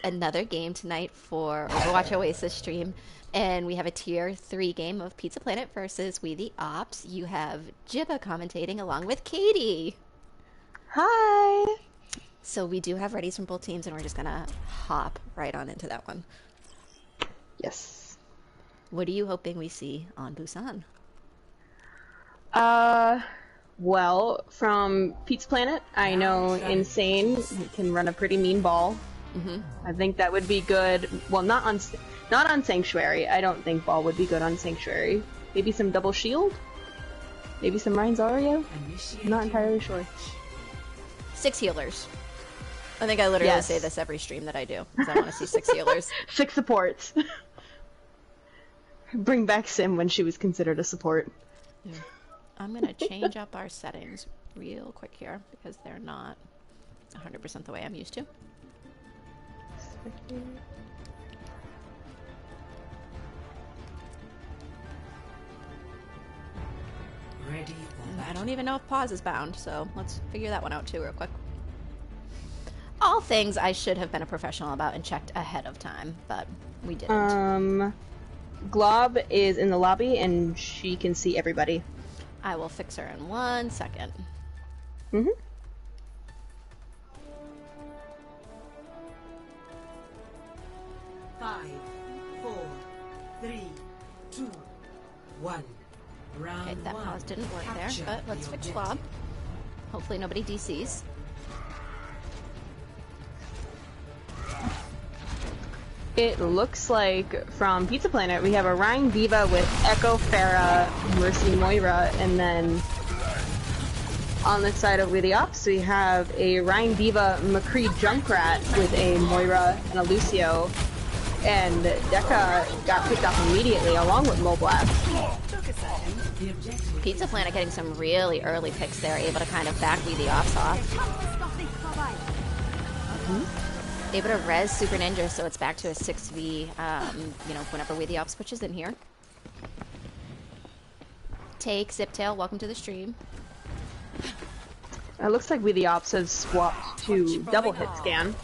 another game tonight for Overwatch Oasis stream, and we have a tier 3 game of Pizza Planet versus We the Ops. You have Jibba commentating along with Katie. Hi! So we do have readies from both teams, and we're just gonna hop right on into that one. Yes. What are you hoping we see on Busan? Well, from Pizza Planet, I know Insane can run a pretty mean ball. I think that would be good. Well, not on Sanctuary. I don't think ball would be good on Sanctuary. Maybe some double shield? Maybe some Ryan's Aria? I'm not entirely sure. 6 healers. I think I literally say this every stream that I do, because I want to see 6 healers. 6 supports. Bring back Sim when she was considered a support. Yeah. I'm going to change up our settings real quick here, because they're not 100% the way I'm used to. Ready for I don't even know if pause is bound, so let's figure that one out too real quick. All things I should have been a professional about and checked ahead of time, but we didn't. Glob is in the lobby and she can see everybody. I will fix her in 1 second. 5, 4, 3, 2, 1. Round Okay, that 1. pause didn't work there, Capture but let's the fix objective. Glob. Hopefully nobody DCs. It looks like from Pizza Planet we have a Rhine Diva with Echo, Farah, Mercy, Moira, and then on the side of WeTheOpps we have a Rhine Diva McCree Junkrat with a Moira and a Lucio, and Deca got picked off immediately along with Moblast. Pizza Planet getting some really early picks there, able to kind of back WeTheOpps off. Able to res Super Ninja, so it's back to a 6v, you know, whenever WeTheOpps switches in here. Take, Ziptail, welcome to the stream. It looks like WeTheOpps has swapped to double hit scan.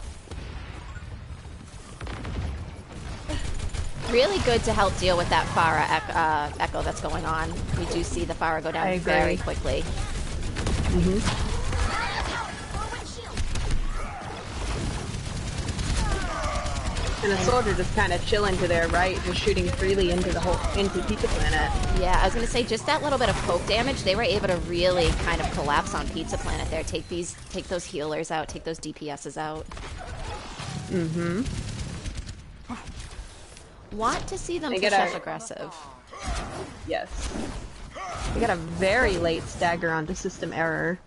Really good to help deal with that Pharah echo that's going on. We do see the Pharah go down very quickly. And the soldier just kind of chilling to their right, just shooting freely into Pizza Planet. Yeah, I was gonna say just that little bit of poke damage, they were able to really kind of collapse on Pizza Planet there. Take those healers out, take those DPSs out. Want to see them push up aggressive. Yes. They got a very late stagger onto system error.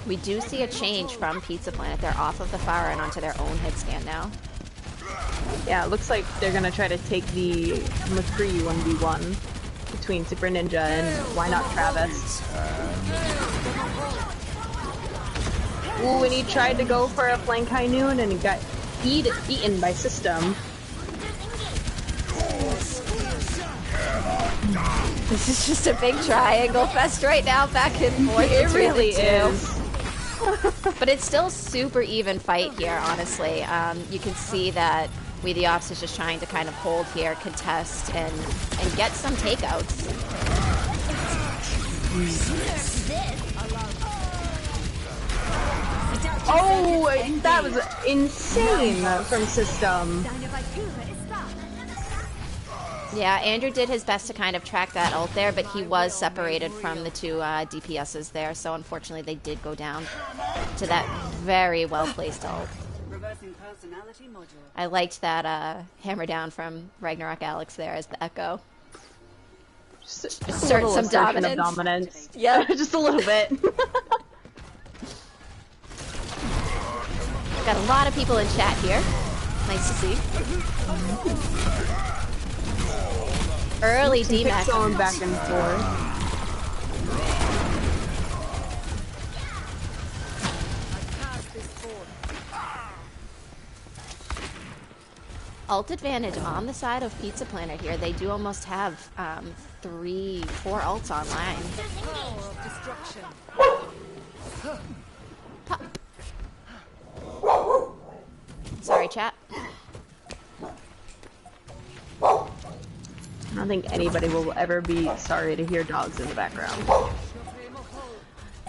We do see a change from Pizza Planet. They're off of the Pharah and onto their own hit scan now. Yeah, it looks like they're gonna try to take the McCree 1v1 between Super Ninja and why not Travis. Ooh, and he tried to go for a flank high noon and he got eaten by system. This is just a big triangle fest right now, back and forth. It really is. But it's still super even fight here, honestly. You can see that WeTheOpps is just trying to kind of hold here, contest, and get some takeouts. Oh, that was insane from system. Yeah, Andrew did his best to kind of track that ult there, but he was separated from the two DPSs there, so unfortunately they did go down to that very well-placed ult. I liked that hammer down from Ragnarok Alex there as the echo. Just Assert some dominance. Yeah, just a little bit. Got a lot of people in chat here. Nice to see. Early DMAC. Going back and forth. Ult advantage on the side of Pizza Planet here. They do almost have 3-4 ults online. chat. I don't think anybody will ever be sorry to hear dogs in the background.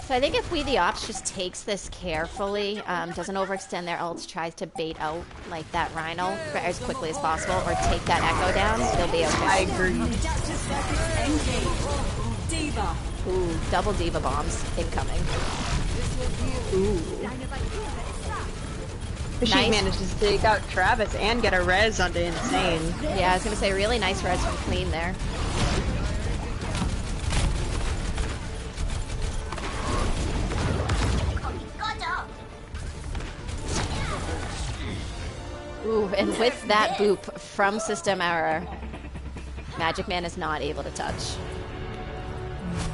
So I think if WeTheOpps just takes this carefully, doesn't overextend their ults, tries to bait out like that Rhino as quickly as possible, or take that Echo down, they'll be okay. I agree. Ooh, double Diva bombs incoming. Ooh. She Nice. manages to take out Travis and get a res onto Insane. Yeah, I was gonna say really nice res from Clean there. Ooh, and with that boop from system error, Magic Man is not able to touch.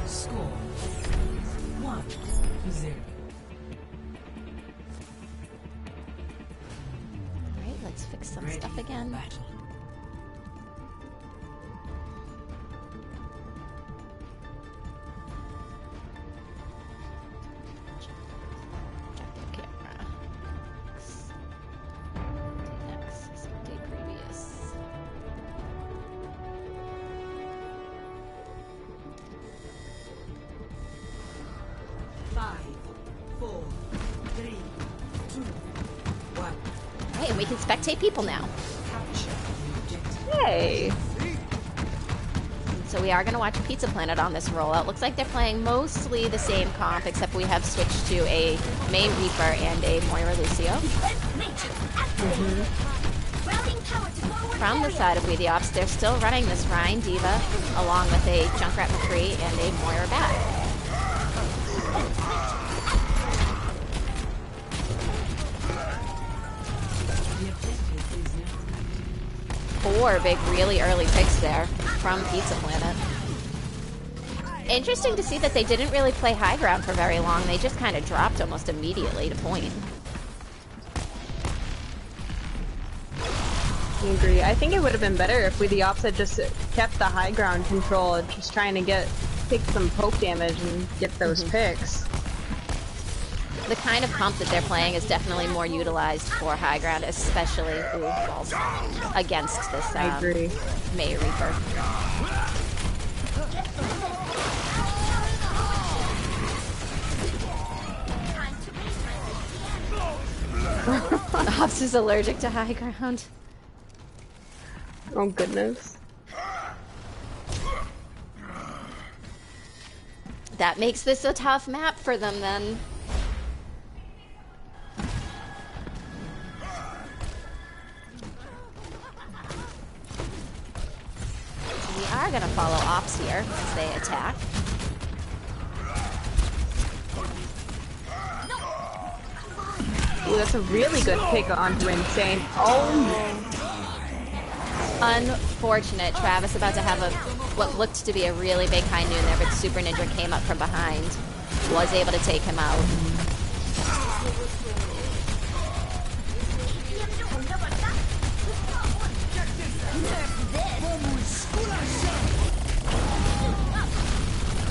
Score 1-0. Alright, let's fix some Ready stuff for again. battle. Objective camera. Next, day previous. Five, 4, 3, 2, 1. Alright, and we can spectate people now. Capture the objective. Hey! So we are going to watch Pizza Planet on this rollout. Looks like they're playing mostly the same comp, except we have switched to a May Reaper and a Moira Lucio. From the side of WeTheOpps, they're still running this Rhine Diva, along with a Junkrat McCree and a Moira Bat. The objective is now 4 big, really early picks there from Pizza Planet. Interesting to see that they didn't really play high ground for very long. They just kind of dropped almost immediately to point. I agree. I think it would have been better if WeTheOpps had just kept the high ground control, just trying to take some poke damage and get those picks. The kind of comp that they're playing is definitely more utilized for high ground, especially balls, against this I agree. May Reaper. Ops is allergic to high ground. Oh goodness. That makes this a tough map for them then. We are going to follow Ops here as they attack. Ooh, that's a really good pick onto Insane. Oh! Unfortunate. Travis about to have what looked to be a really big high noon there, but Super Ninja came up from behind. Was able to take him out.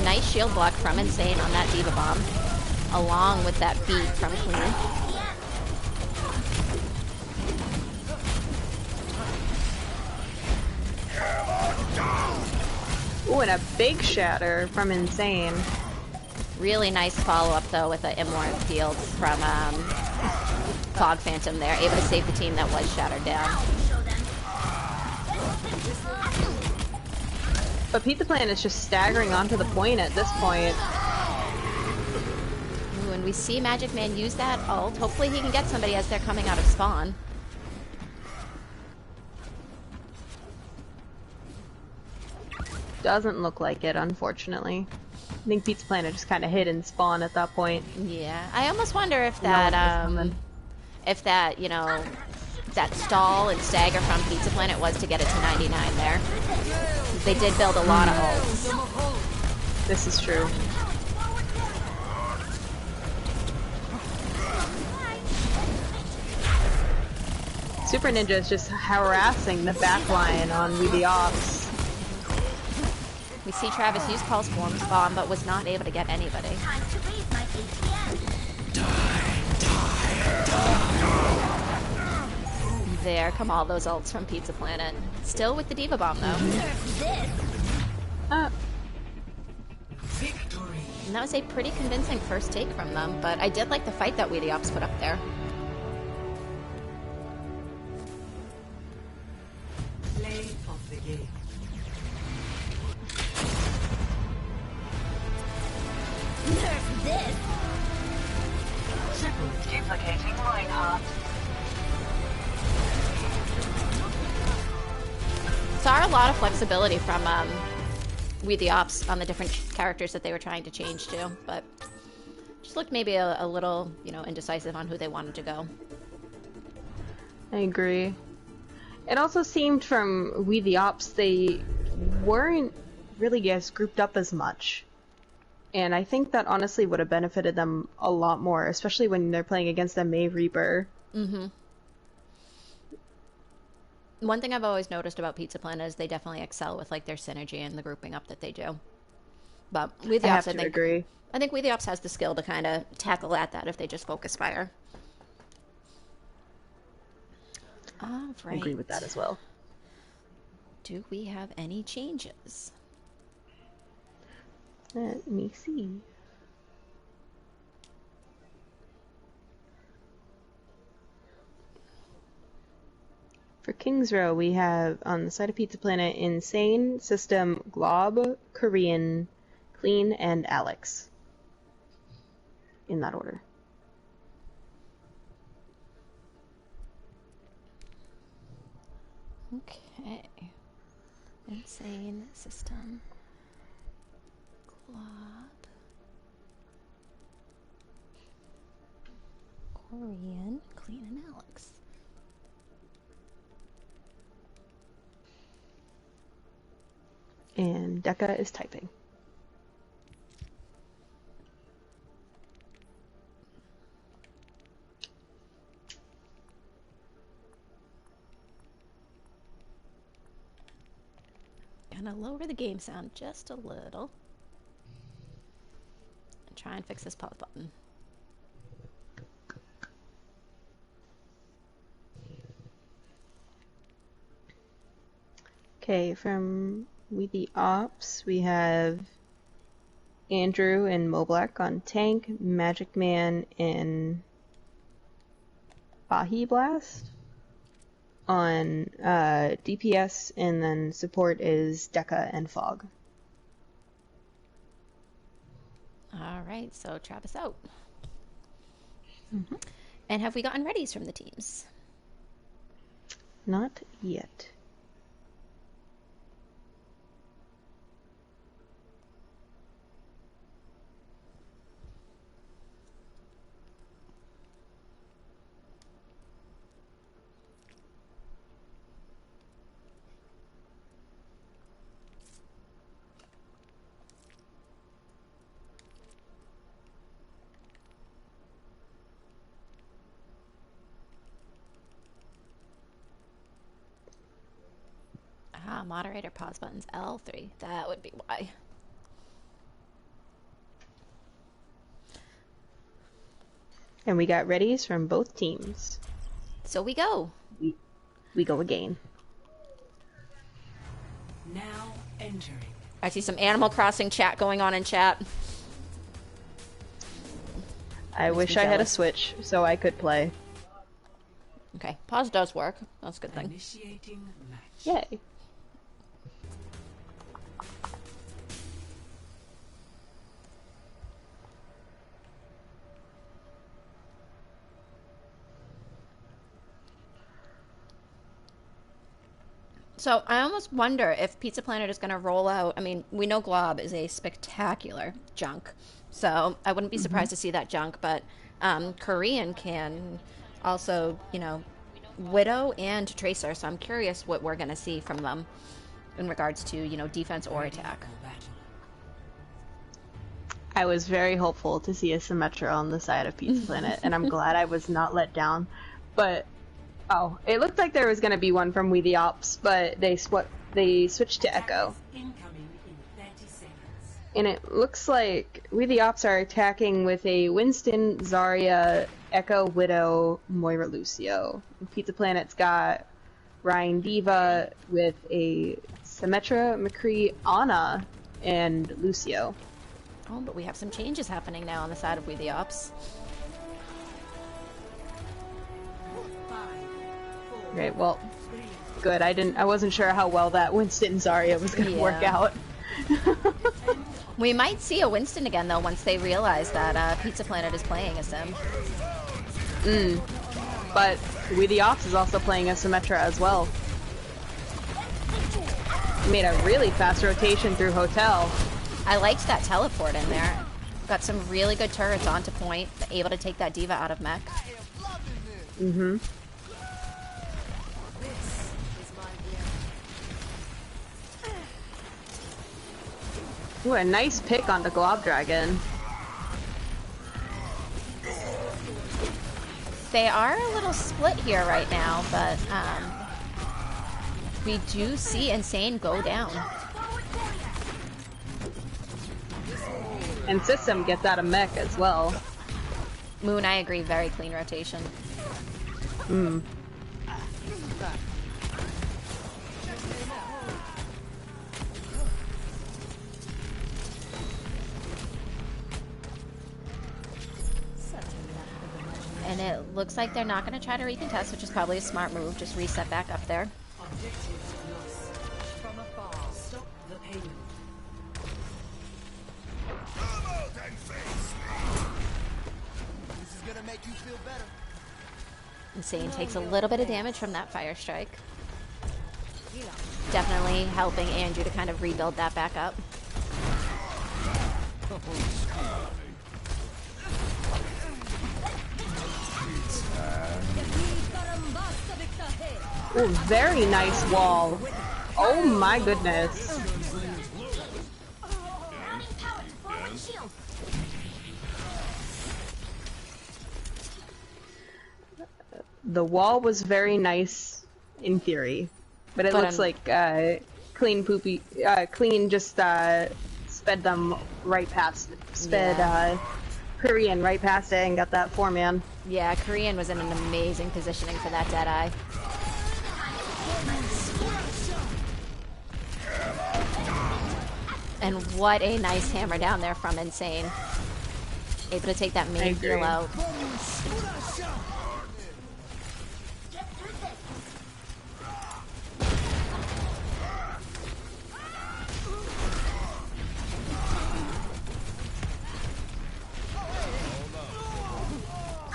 Nice shield block from Insane on that Diva Bomb, along with that beat from Clean. Ooh, and a big shatter from Insane. Really nice follow-up, though, with an Immortal Field from Fog Phantom there. Able to save the team that was shattered down. But Pizza Planet is just staggering onto the point at this point. Ooh, and we see Magic Man use that ult. Hopefully he can get somebody as they're coming out of spawn. Doesn't look like it, unfortunately. I think Pizza Planet just kind of hid in spawn at that point. Yeah, I almost wonder if No one was that, coming. you know, that stall and stagger from Pizza Planet was to get it to 99 there. They did build a lot of ults. This is true. Super Ninja is just harassing the backline on WeTheOpps. We see Travis use Pulse Bomb, but was not able to get anybody. There come all those ults from Pizza Planet. Still with the Diva Bomb, though. Victory. And that was a pretty convincing first take from them, but I did like the fight that WeTheOpps put up there. Play of the game. Nerf this! Triple Duplicating Reinhardt. Saw a lot of flexibility from WeTheOpps on the different characters that they were trying to change to, but just looked maybe a little, you know, indecisive on who they wanted to go. I agree. It also seemed from WeTheOpps they weren't really as grouped up as much. And I think that honestly would have benefited them a lot more, especially when they're playing against a May Reaper. Mm-hmm. One thing I've always noticed about Pizza Planet is they definitely excel with like their synergy and the grouping up that they do. But WeTheOpps, I think, agree. I think WeTheOpps has the skill to kind of tackle at that if they just focus fire. All right. I agree with that as well. Do we have any changes? Let me see. For King's Row, we have on the side of Pizza Planet Insane, System, Glob, Korean, Clean, and Alex. In that order. Okay. Insane System. Glob. Korean, Clean, and Alex. And Decca is typing. Gonna lower the game sound just a little. And try and fix this pause button. Okay, from WeTheOpps, we have Andrew and Moblack on tank, Magic Man and Bahi Blast on DPS, and then support is Decca and Fog. Alright, so Travis out. And have we gotten readies from the teams? Not yet. Ah, moderator pause buttons L3. That would be why. And we got readies from both teams. So we go. We go again. now entering. I see some Animal Crossing chat going on in chat. I wish I had a Switch so I could play. Okay, pause does work. That's a good thing. Initiating match. Yay. So I almost wonder if Pizza Planet is going to roll out. I mean, we know Glob is a spectacular junk, so I wouldn't be surprised to see that junk. But Korean can also, you know, Widow and Tracer. So I'm curious what we're going to see from them in regards to, you know, defense or attack. For battle. I was very hopeful to see a Symmetra on the side of Pizza Planet, and I'm glad I was not let down. But oh, it looked like there was going to be one from WeTheOpps, but they switched to Echo. Incoming in 30 seconds. And it looks like We the Ops are attacking with a Winston, Zarya, Echo, Widow, Moira, Lucio. And Pizza Planet's got Ryan Diva with a Symmetra, McCree, Ana, and Lucio. Oh, but we have some changes happening now on the side of We the Ops. Okay, well, good. I wasn't sure how well that Winston Zarya was gonna work out. We might see a Winston again though once they realize that Pizza Planet is playing a sim. But We the Ops is also playing a Symmetra as well. Made a really fast rotation through Hotel. I liked that teleport in there. Got some really good turrets onto point, able to take that Diva out of mech. Mm-hmm. Ooh, a nice pick on the Glob Dragon. They are a little split here right now, but we do see Insane go down. And System gets out of mech as well. Moon, I agree, very clean rotation. And it looks like they're not going to try to recontest, which is probably a smart move. Just reset back up there. Objectives lost. From afar, stop the pain. This is gonna make you feel better. Insane takes a little bit of damage from that fire strike. Definitely helping Andrew to kind of rebuild that back up. Ooh, very nice wall. Oh my goodness. The wall was very nice in theory, but it looks like Clean just sped them right past, Korean right past it and got that 4-man. Yeah, Korean was in an amazing positioning for that Deadeye. And what a nice hammer down there from Insane. Able to take that main heal out.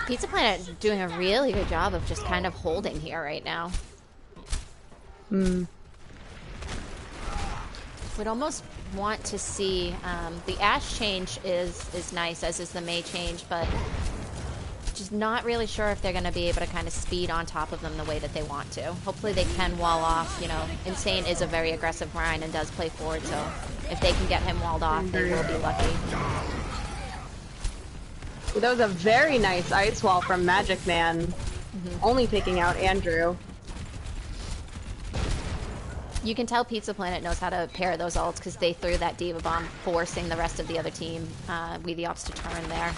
Pizza Planet is doing a really good job of just kind of holding here right now. Would almost want to see the Ashe change is nice, as is the Mei change, but just not really sure if they're going to be able to kind of speed on top of them the way that they want to. Hopefully they can wall off. You know, Insane is a very aggressive Rhine and does play forward, so if they can get him walled off, they will be lucky. That was a very nice ice wall from Magic Man, only taking out Andrew. You can tell Pizza Planet knows how to pair those ults because they threw that Diva Bomb, forcing the rest of the other team, WeTheOpps, to turn there.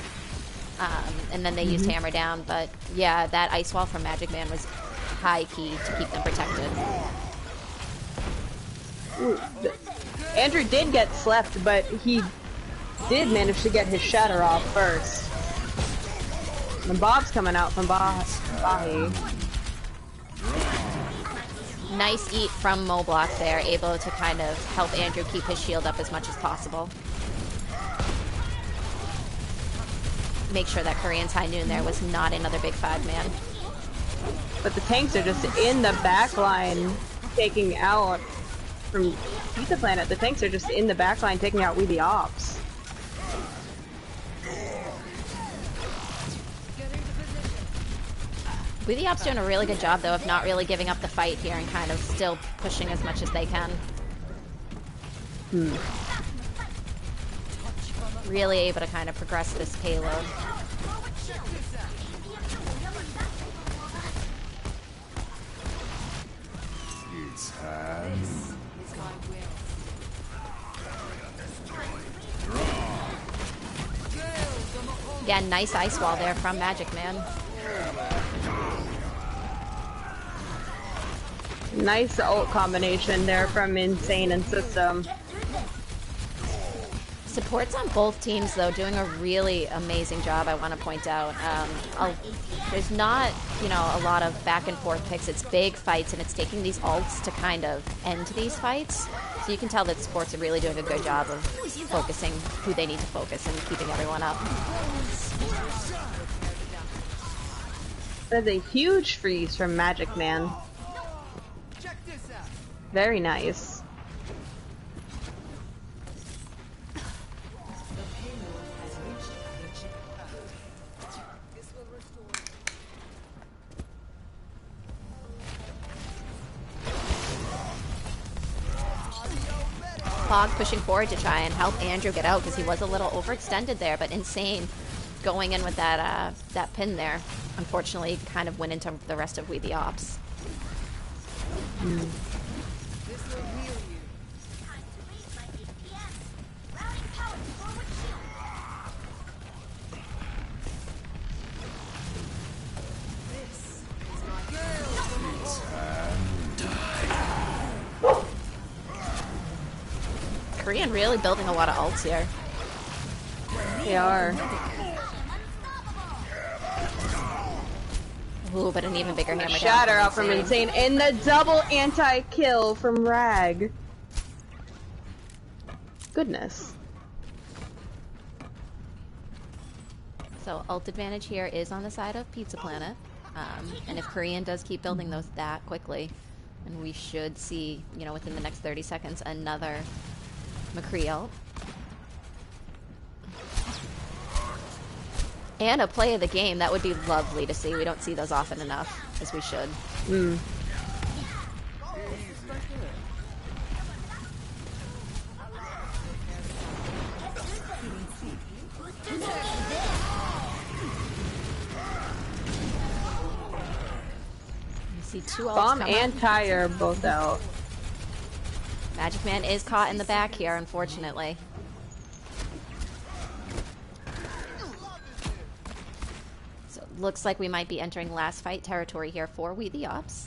And then they used Hammer Down, but yeah, that ice wall from Magic Man was high key to keep them protected. Ooh, Andrew did get slept, but he did manage to get his shatter off first. And Bob's coming out from Bahi. Nice eat from Moblock there, able to kind of help Andrew keep his shield up as much as possible. Make sure that Korean's High Noon there was not another big 5-man. But the tanks are just in the back line taking out from Pizza Planet. The tanks are just in the back line taking out WeTheOpps. WeTheOpps doing a really good job, though, of not really giving up the fight here and kind of still pushing as much as they can. Really able to kind of progress this payload. Again, nice ice wall there from Magic Man. Nice ult combination there from Insane and System. Supports on both teams, though, doing a really amazing job, I want to point out. There's not, you know, a lot of back and forth picks. It's big fights, and it's taking these ults to kind of end these fights. So you can tell that supports are really doing a good job of focusing who they need to focus and keeping everyone up. That's a huge freeze from Magic Man. Very nice. Fog pushing forward to try and help Andrew get out because he was a little overextended there, but Insane going in with that that pin there. Unfortunately, kind of went into the rest of WeTheOpps. Korean really building a lot of ults here. They are. Ooh, but an even bigger hammer down. Shatter out from Insane, and the double anti-kill from Rag. Goodness. So ult advantage here is on the side of Pizza Planet, and if Korean does keep building those that quickly, and we should see, you know, within the next 30 seconds, another McCree ult. And a play of the game, that would be lovely to see. We don't see those often enough, as we should. You see two ults Bomb come and up. Tire both out. Magic Man is caught in the back here, unfortunately. So it looks like we might be entering last fight territory here for WeTheOpps.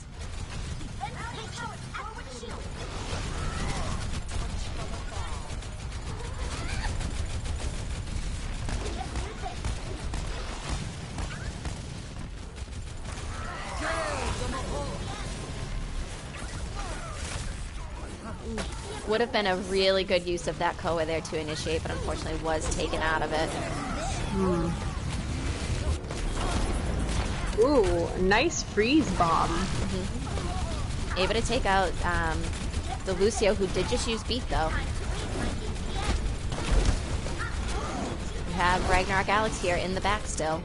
Would have been a really good use of that Koa there to initiate, but unfortunately was taken out of it. Ooh, nice freeze bomb. Able to take out the Lucio, who did just use Beat, though. We have Ragnarok Alex here in the back still.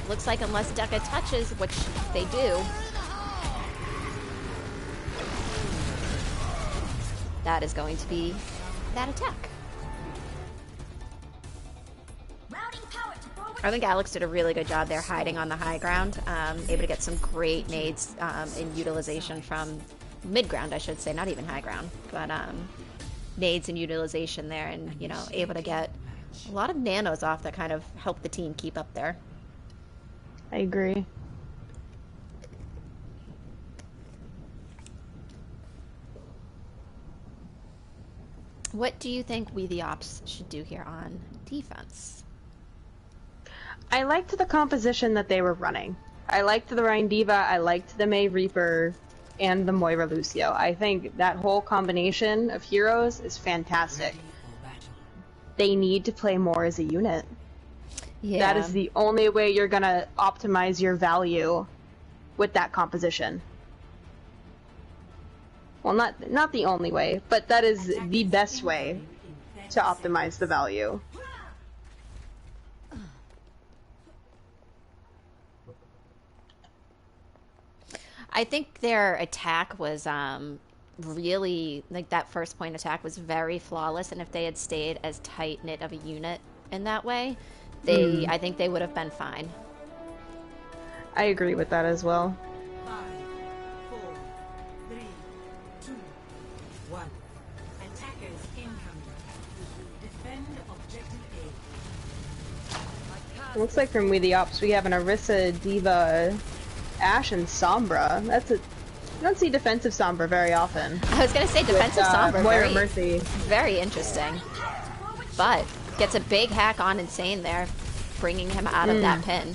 Looks like unless Deca touches, which they do, that is going to be that attack. I think Alex did a really good job there hiding on the high ground, able to get some great nades in utilization from mid-ground, I should say, not even high ground, but nades and utilization there, and, you know, able to get a lot of nanos off that kind of helped the team keep up there. I agree. What do you think WeTheOpps should do here on defense? I liked the composition that they were running. I liked the Rhine Diva, I liked the May Reaper, and the Moira Lucio. I think that whole combination of heroes is fantastic. They need to play more as a unit. Yeah. That is the only way you're gonna optimize your value with that composition. Well, not the only way, but that is the best way to optimize the value. I think their attack was really, like, that first point attack was very flawless, and if they had stayed as tight-knit of a unit in that way, I think they would have been fine. I agree with that as well. 5, 4, 3, 2, 1. Attackers incoming. Defend objective A. Looks like from WeTheOpps we have an Orisa, D.Va, Ashe, and Sombra. I don't see defensive Sombra very often. I was gonna say defensive Sombra, Moira very, Mercy. very interesting. But gets a big hack on Insane there, bringing him out of that pin.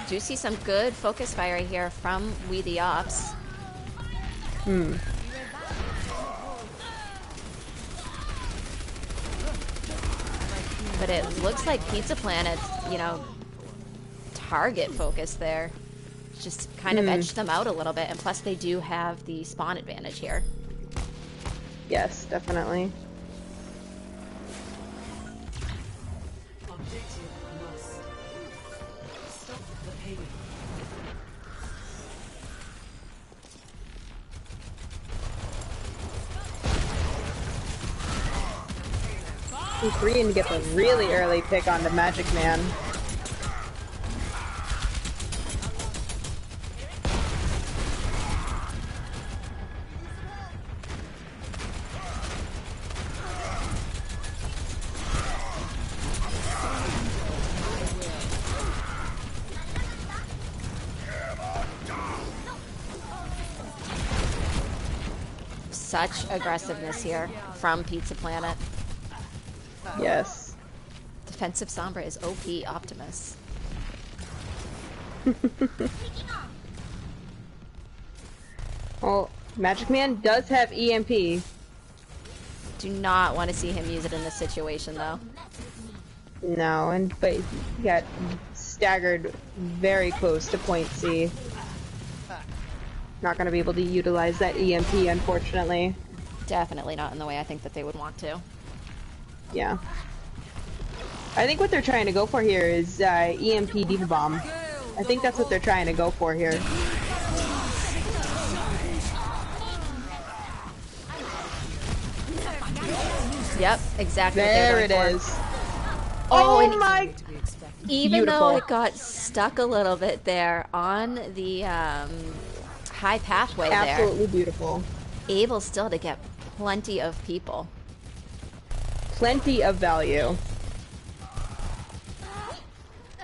Do see some good focus fire here from WeTheOpps. But it looks like Pizza Planet's, you know, target focus there just kind of edged them out a little bit, and plus they do have the spawn advantage here. Yes, definitely. Objective lost. Stop the payload. Korean gets a really early pick on the Magic Man. Such aggressiveness here from Pizza Planet. Yes. Defensive Sombra is OP Optimus. Well, Magic Man does have EMP. Do not want to see him use it in this situation, though. No, but he got staggered very close to point C. Not going to be able to utilize that EMP, unfortunately. Definitely not in the way I think that they would want to. Yeah. I think what they're trying to go for here is EMP D.Va Bomb. I think that's what they're trying to go for here. Yep, exactly. There what it they're going is. for. Oh, and my! even though Beautiful. it got stuck a little bit there on the high pathway Absolutely beautiful. there, able still to get plenty of people. Plenty of value.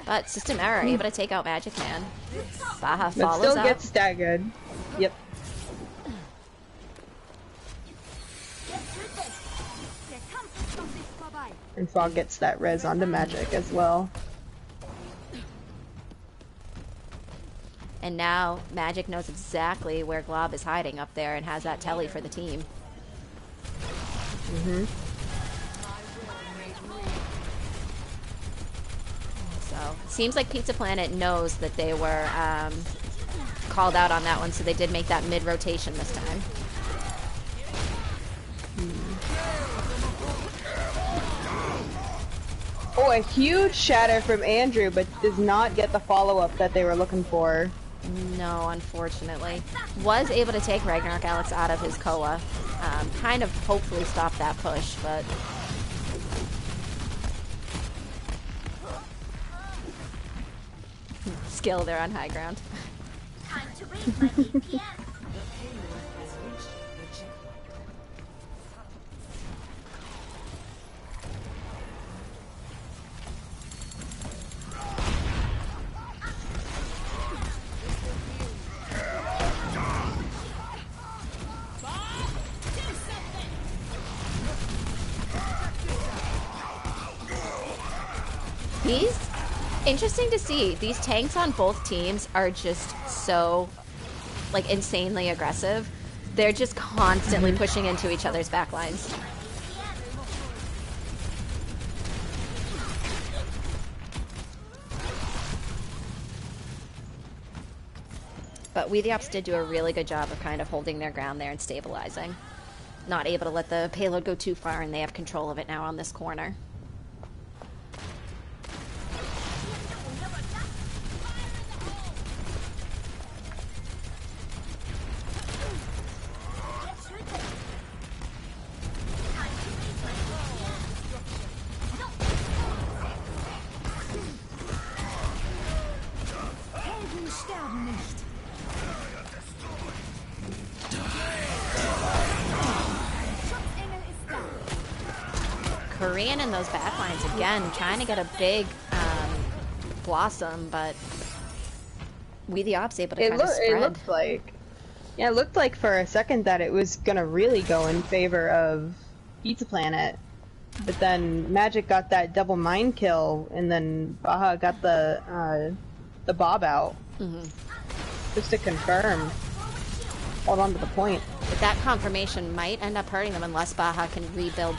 But system error, able to take out Magic Man. Baha But follows still up. gets staggered. Yep. And Fog gets that res onto Magic as well. And now Magic knows exactly where Glob is hiding up there and has that telly for the team. So, seems like Pizza Planet knows that they were called out on that one, so they did make that mid-rotation this time. Oh, a huge shatter from Andrew, but does not get the follow-up that they were looking for. No, unfortunately. Was able to take Ragnarok Alex out of his Koa. Kind of hopefully stop that push, but... Skill there on high ground. Time to raise my DPS. The payload has reached the checkpoint. These, interesting to see. These tanks on both teams are just so, like, insanely aggressive. They're just constantly pushing into each other's backlines. But WeTheOpps did do a really good job of kind of holding their ground there and stabilizing. Not able to let the payload go too far, and they have control of it now on this corner. Korean in those backlines again, trying to get a big blossom, but WeTheOpps able to try to spread. It looked like, yeah, it looked like for a second that it was gonna really go in favor of Pizza Planet, but then Magic got that double mine kill, and then Baja got the bob out, just to confirm. Hold on to the point. But that confirmation might end up hurting them unless Baja can rebuild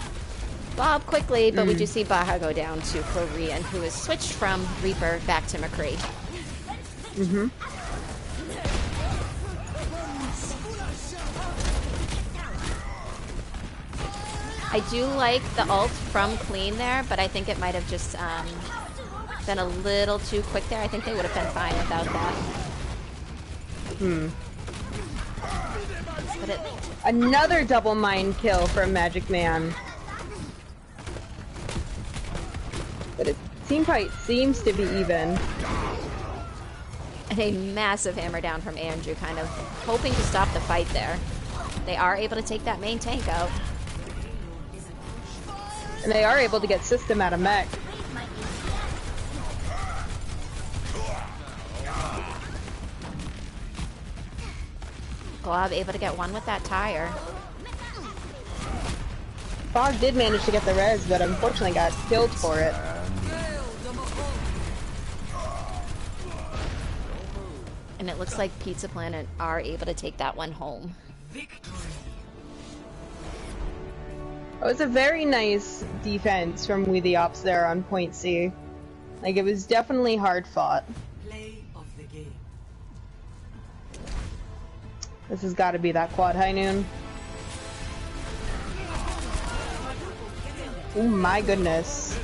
Bob quickly, but we do see Baja go down to Korean, who has switched from Reaper back to McCree. I do like the ult from Clean there, but I think it might have just been a little too quick there. I think they would have been fine without that. But Another double mine kill from Magic Man. But it seems to be even. And a massive hammer down from Andrew, kind of hoping to stop the fight there. They are able to take that main tank out. And they are able to get system out of mech. Glob able to get one with that tire. Fog did manage to get the res, but unfortunately got killed for it. And it looks like Pizza Planet are able to take that one home. It was a very nice defense from WeTheOpps there on point C. Like, it was definitely hard fought. Play of the game. This has got to be that quad high noon. Oh my goodness.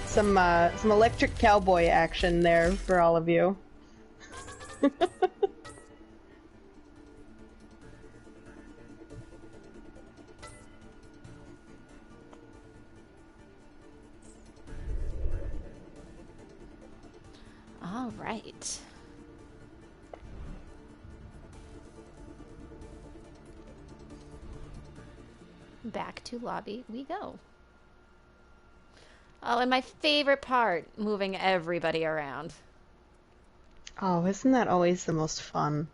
Some electric cowboy action there for all of you. All right. Back to lobby we go. Oh, and my favorite part, moving everybody around. Oh, isn't that always the most fun?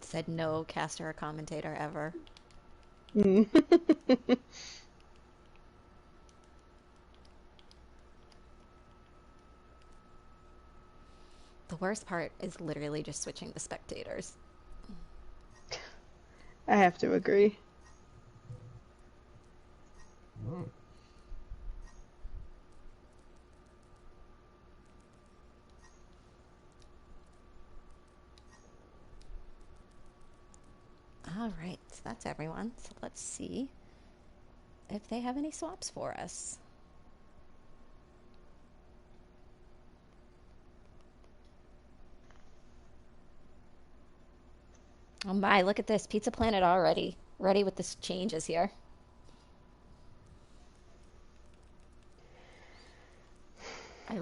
Said no caster or commentator ever. The worst part is literally just switching the spectators. I have to agree. All right, so that's everyone. So let's see if they have any swaps for us. Oh my, look at this. Pizza Planet already ready with the changes here.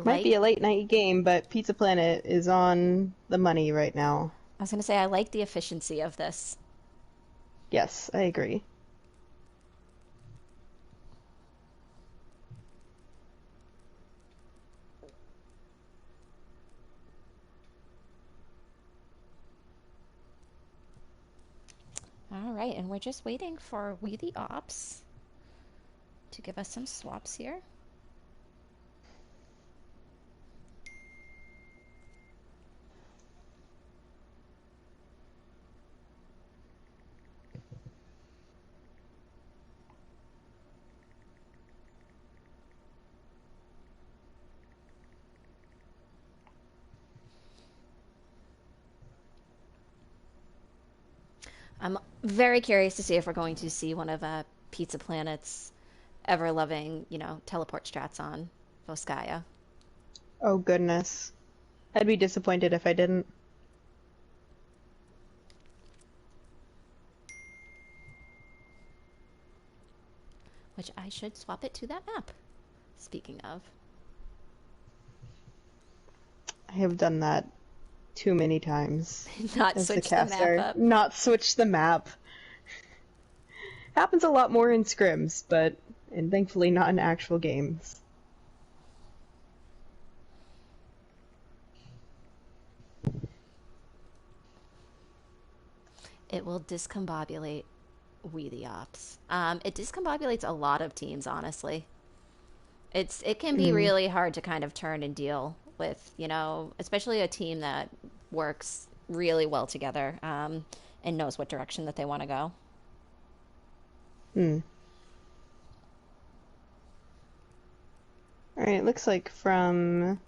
Might be a late night game, but Pizza Planet is on the money right now. I was going to say, I like the efficiency of this. Yes, I agree. All right, and we're just waiting for WeTheOpps to give us some swaps here. I'm very curious to see if we're going to see one of Pizza Planet's ever-loving, teleport strats on Voskaya. Oh goodness. I'd be disappointed if I didn't. Which I should swap it to that map, speaking of. I have done that too many times Not as the switch the map caster. up. Not switch the map. Happens a lot more in scrims, and thankfully not in actual games. It will discombobulate WeTheOpps. It discombobulates a lot of teams, honestly. It can be really hard to kind of turn and deal with, especially a team that works really well together, and knows what direction that they want to go. Alright, it looks like from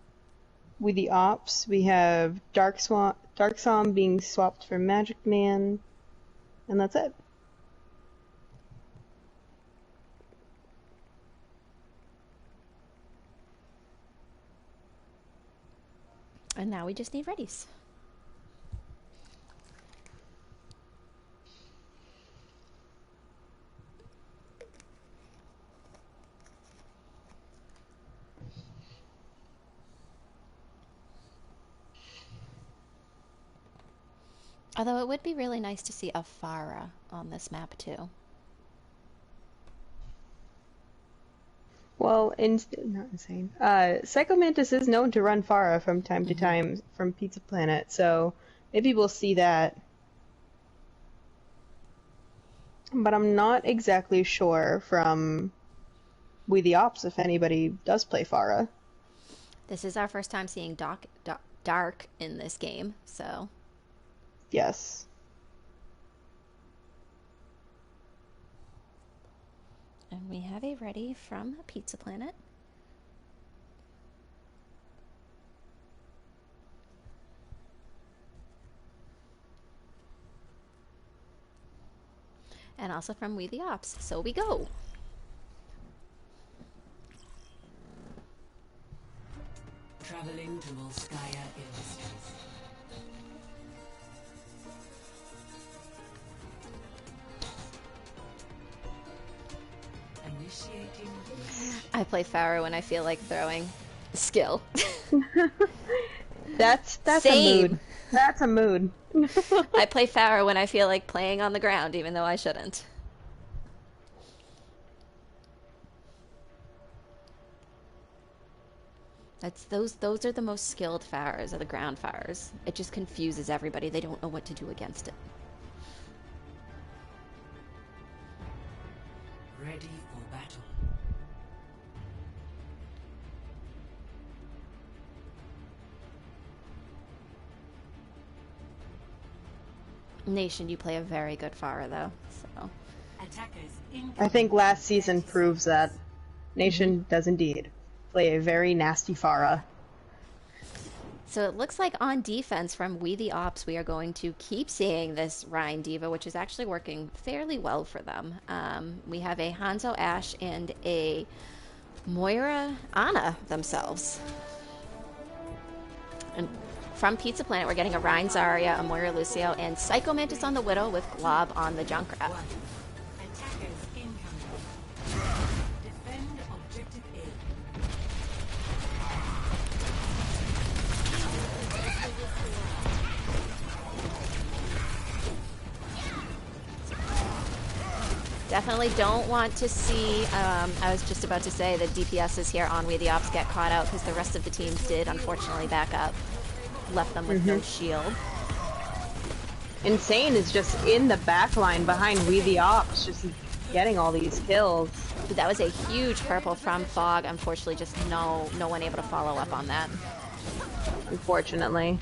WeTheOpps we have Dark Psalm being swapped for Magic Man, and that's it. And now we just need readies. Although it would be really nice to see a Farah on this map too. Well, not insane. Psycho Mantis is known to run Farah from time to time from Pizza Planet, so maybe we'll see that. But I'm not exactly sure from WeTheOpps if anybody does play Farah. This is our first time seeing Dark in this game, so... Yes. And we have a ready from Pizza Planet. And also from WeTheOpps. So we go. Traveling to Volskaya Industries. Initiating. I play Farah when I feel like throwing. Skill. That's Same. a mood. That's a mood. I play Farah when I feel like playing on the ground, even though I shouldn't. Those are the most skilled Farahs, are the ground Farahs. It just confuses everybody. They don't know what to do against it. Ready for battle. Nation, you play a very good Farah, though. So Attackers in. I think last season proves that. Nation does indeed play a very nasty Farah. So it looks like on defense from WeTheOpps, we are going to keep seeing this Rhine Diva, which is actually working fairly well for them. We have a Hanzo Ash and a Moira Ana themselves. And from Pizza Planet, we're getting a Rhine Zarya, a Moira Lucio, and Psycho Mantis on the Widow with Glob on the Junkrat. Attackers incoming. Defend objective A. Definitely don't want to see, I was just about to say the DPSs here on WeTheOpps get caught out because the rest of the teams did unfortunately back up. Left them with no shield. Insane is just in the back line behind WeTheOpps, just getting all these kills. That was a huge purple from Fog. Unfortunately, just no one able to follow up on that. Unfortunately.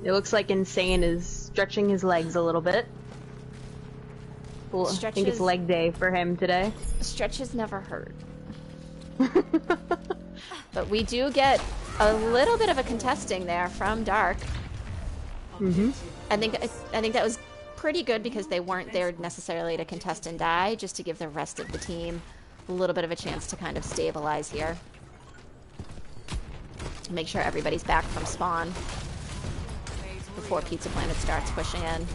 It looks like Insane is stretching his legs a little bit. Well, I think it's leg day for him today. Stretches never hurt. But we do get a little bit of a contesting there from Dark. I think that was pretty good because they weren't there necessarily to contest and die, just to give the rest of the team a little bit of a chance to kind of stabilize here. Make sure everybody's back from spawn before Pizza Planet starts pushing in.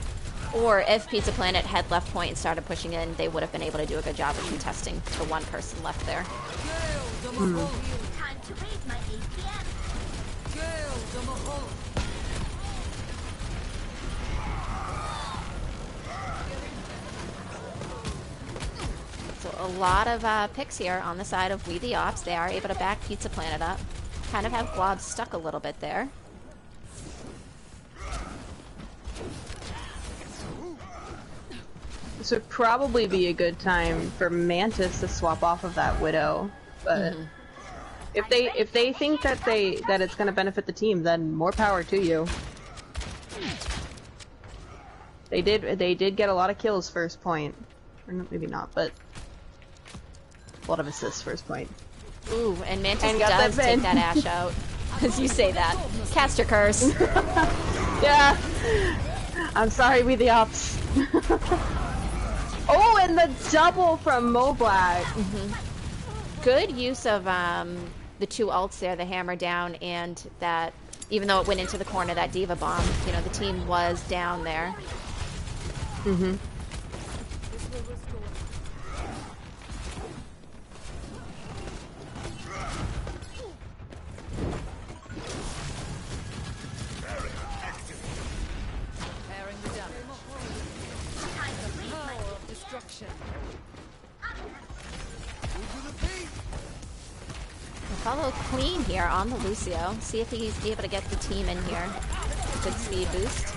Or if Pizza Planet had left point and started pushing in, they would have been able to do a good job of contesting the one person left there. Time to to raise my APM. So a lot of picks here on the side of WeTheOpps. They are able to back Pizza Planet up. Kind of have Glob stuck a little bit there. This would probably be a good time for Mantis to swap off of that Widow, but if they think that it's going to benefit the team, then more power to you. They did get a lot of kills first point, or maybe not, but a lot of assists first point. Ooh, and Mantis And got does that take pin. that Ashe out. As you say that. Caster curse. Yeah, I'm sorry, WeTheOpps. Oh, and the double from Moblack. Good use of the two ults there, the hammer down and that, even though it went into the corner, that Diva bomb. You know, the team was down there. Preparing the damage. Power of destruction. Follow Queen here on the Lucio. See if he's able to get the team in here. Good speed boost.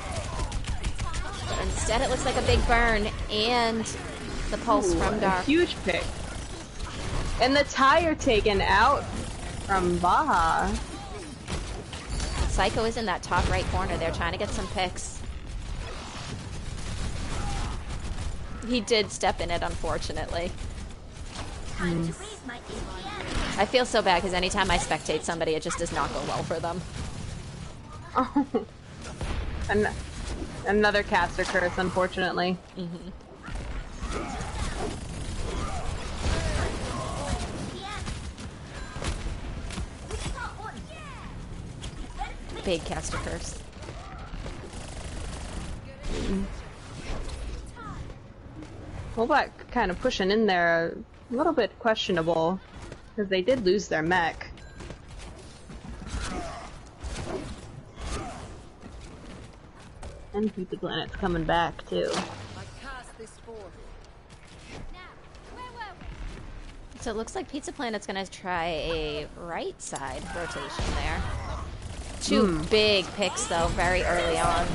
But instead it looks like a big burn and the pulse from A Dark. huge pick. And the tire taken out from Baja. Psycho is in that top right corner there trying to get some picks. He did step in it, unfortunately. Time to raise my APM. I feel so bad because anytime I spectate somebody, it just does not go well for them. Oh. Another caster curse, unfortunately. Big caster curse. Moblack kind of pushing in there, a little bit questionable, because they did lose their mech. And Pizza Planet's coming back too. I cast this forth. So it looks like Pizza Planet's gonna try a right side rotation there. Two big picks though, very early on.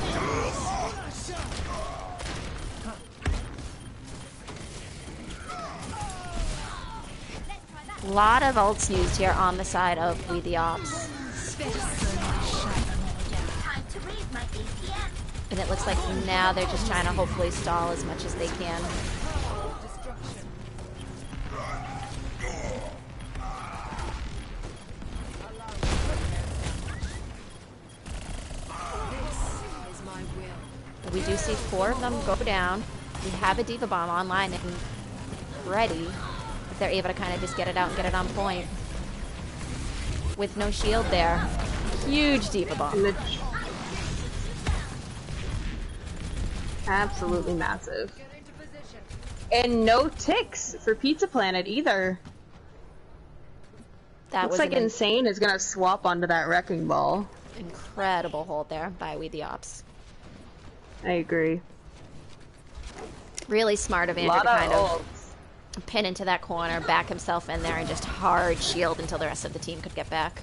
A lot of ults used here on the side of WeTheOpps. Time to raise my APM. And it looks like now they're just trying to hopefully stall as much as they can. Destruction. This is my will. But we do see 4 of them go down. We have a Diva Bomb online and ready. If they're able to kind of just get it out and get it on point. With no shield there. Huge Diva Bomb. Absolutely massive. Get into position. And no ticks for Pizza Planet either. That Looks was like an Insane is gonna swap onto that Wrecking Ball. incredible hold there by WeTheOpps. I agree. Really smart of A Andrew lot to kind of of ults. pin into that corner, back himself in there, and just hard shield until the rest of the team could get back.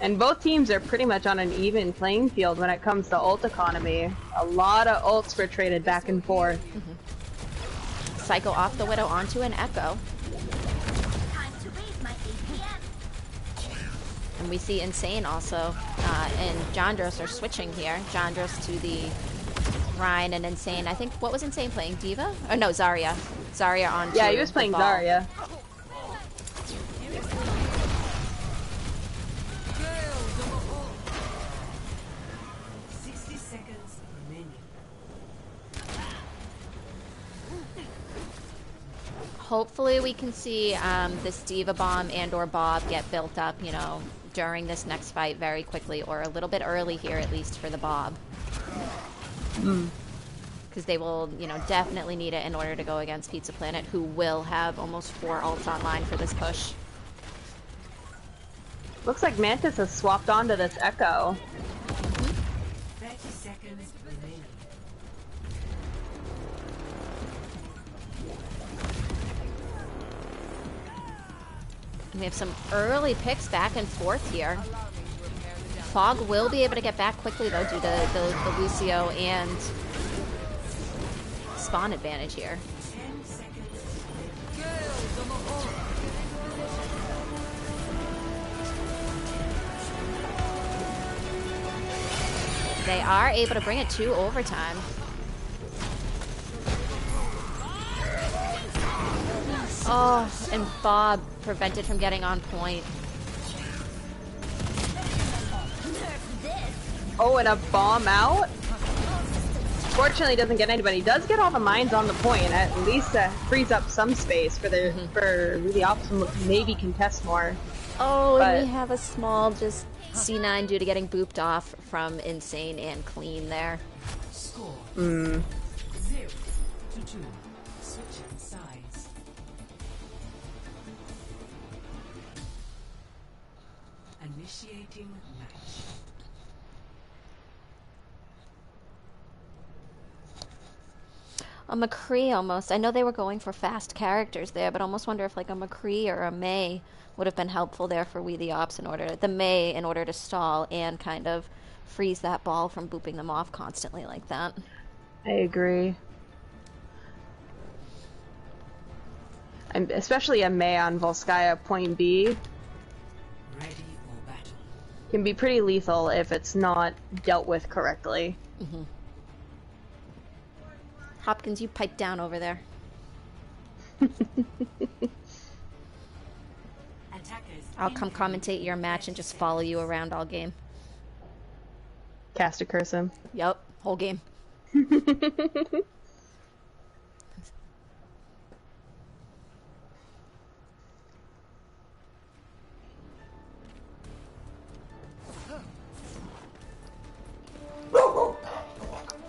And both teams are pretty much on an even playing field when it comes to ult economy. A lot of ults were traded back and forth. Psycho off the Widow onto an Echo. Time to raise my APM. And we see Insane also, and Jandros are switching here. Jandros to the Rhine and Insane. I think, what was Insane playing? Diva? Oh no, Zarya. Zarya onto Yeah, he was the playing ball. Zarya. Hopefully we can see this Diva Bomb and or Bob get built up, you know, during this next fight very quickly, or a little bit early here at least for the Bob. Because they will, you know, definitely need it in order to go against Pizza Planet, who will have almost 4 ults online for this push. Looks like Mantis has swapped onto this Echo. 30 seconds remaining. We have some early picks back and forth here. Fog will be able to get back quickly, though, due to the Lucio and spawn advantage here. 10 seconds. They are able to bring it to overtime. Oh, and Bob prevented from getting on point. Oh, and a bomb out? Fortunately, doesn't get anybody. He does get all the mines on the point. At least frees up some space for the for WeTheOpps to maybe contest more. Oh, But- and we have a small just C9 due to getting booped off from Insane and Clean there. Score. 0 Mm. to 2. Switching sides. Initiating match. A McCree almost. I know they were going for fast characters there, but I almost wonder if like a McCree or a May would have been helpful there for WeTheOpps in order to stall and kind of freeze that ball from booping them off constantly like that. I agree. And especially a May on Volskaya point B Ready for battle. can be pretty lethal if it's not dealt with correctly. Hopkins, you pipe down over there. Attackers. I'll come commentate your match and just follow you around all game. Cast a curse him. Yup, whole game.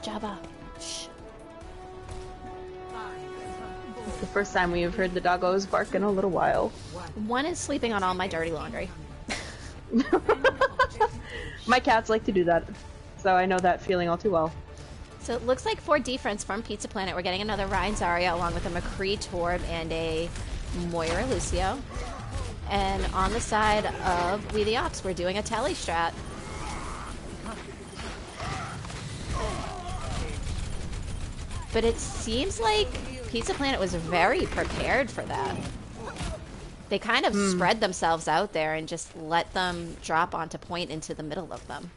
Jabba. Shh. It's the first time we've heard the doggos bark in a little while. One is sleeping on all my dirty laundry. My cats like to do that, so I know that feeling all too well. So it looks like for defense from Pizza Planet, we're getting another Ryan Zarya along with a McCree Torb and a Moira Lucio. And on the side of WeTheOpps, we're doing a Telly strat. But it seems like Pizza Planet was very prepared for that. They kind of spread themselves out there and just let them drop onto point into the middle of them.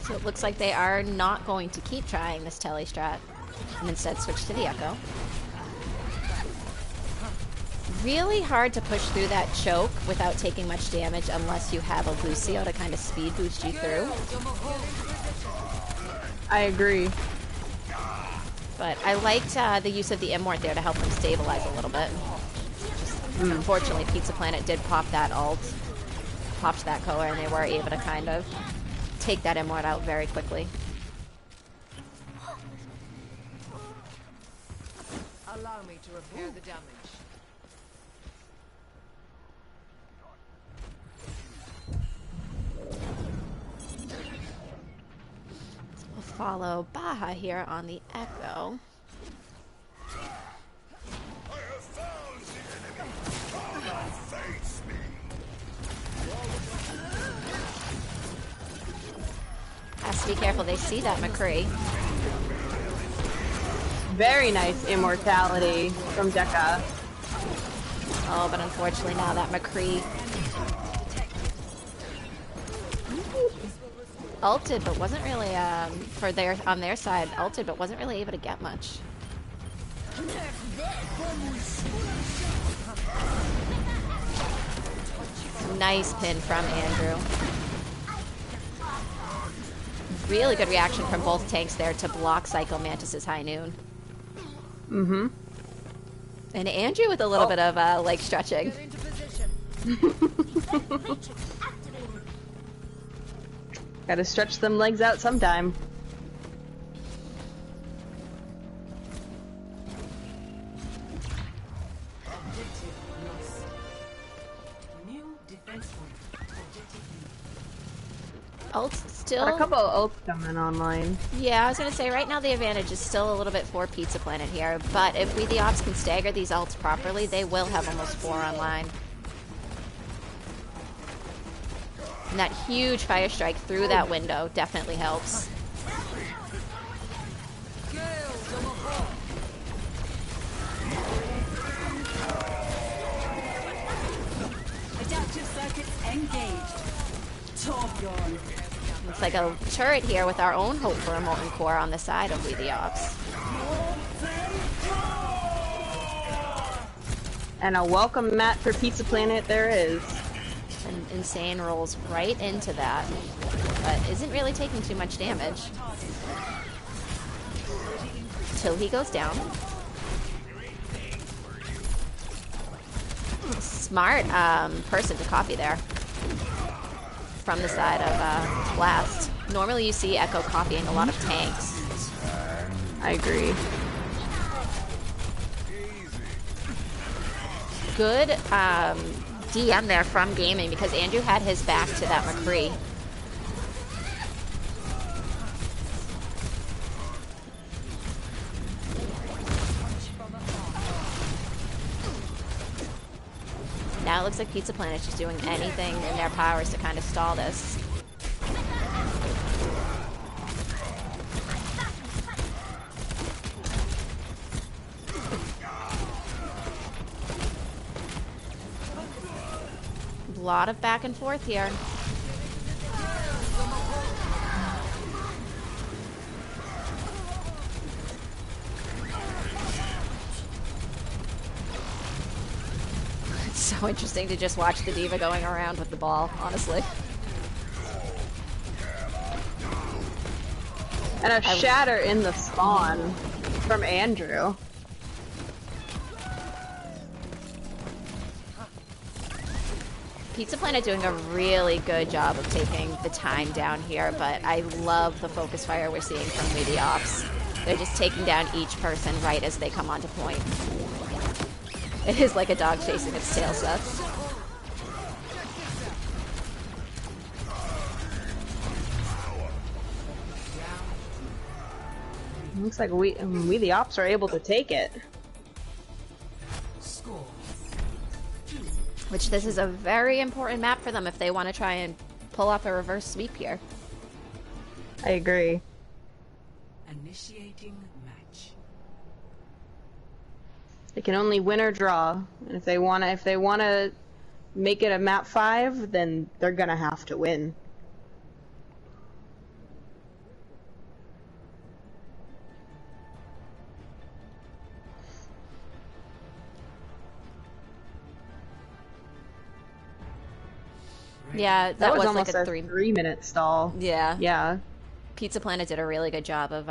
So it looks like they are not going to keep trying this Telly strat and instead switch to the Echo. Really hard to push through that choke without taking much damage unless you have a Lucio to kind of speed boost you through. I agree. But I liked the use of the Immort there to help them stabilize a little bit. Just, unfortunately, Pizza Planet did pop that ult, popped that color, and they were able to kind of take that Immort out very quickly. Allow me to repair the damage. We'll follow Baja here on the Echo. Has to be careful, they see that McCree. Very nice immortality from Dekka. Oh, but unfortunately now that McCree ulted, but wasn't really on their side ulted, but wasn't really able to get much. Nice pin from Andrew. Really good reaction from both tanks there to block Psycho Mantis's High Noon. Mm-hmm. And Andrew with a little bit of leg stretching. Get into position. Matrix activated. Gotta stretch them legs out sometime. Objective lost. New defense point. Objective Ult's Got a still... couple of ults coming online. Yeah, I was going to say, right now the advantage is still a little bit for Pizza Planet here, but if WeTheOpps can stagger these ults properly, they will have almost 4 online. And that huge fire strike through that window definitely helps. Gales on the ball. Adaptive circuits engaged. Torbjorn. Looks like a turret here with our own hope for a molten core on the side of WeTheOpps. And a welcome mat for Pizza Planet there is. And Insane rolls right into that, but isn't really taking too much damage. Till he goes down. Smart person to copy there. From the side of Blast. Normally you see Echo copying a lot of tanks. I agree. Good DM there from Gaming because Andrew had his back to that McCree. Now it looks like Pizza Planet's just doing anything in their powers to kind of stall this. A lot of back and forth here. It's so interesting to just watch the diva going around with the ball, honestly. And a shatter in the spawn from Andrew. Pizza Planet doing a really good job of taking the time down here, but I love the focus fire we're seeing from WeTheOpps. They're just taking down each person right as they come onto point. It is like a dog chasing its tail, Seth. Looks like WeTheOpps are able to take it. Score. Which this is a very important map for them if they want to try and pull off a reverse sweep here. I agree. Initiating match. They can only win or draw, and if they wanna make it a map 5, then they're gonna have to win. Yeah, that was almost like a a 3-minute stall. Yeah. Yeah. Pizza Planet did a really good job of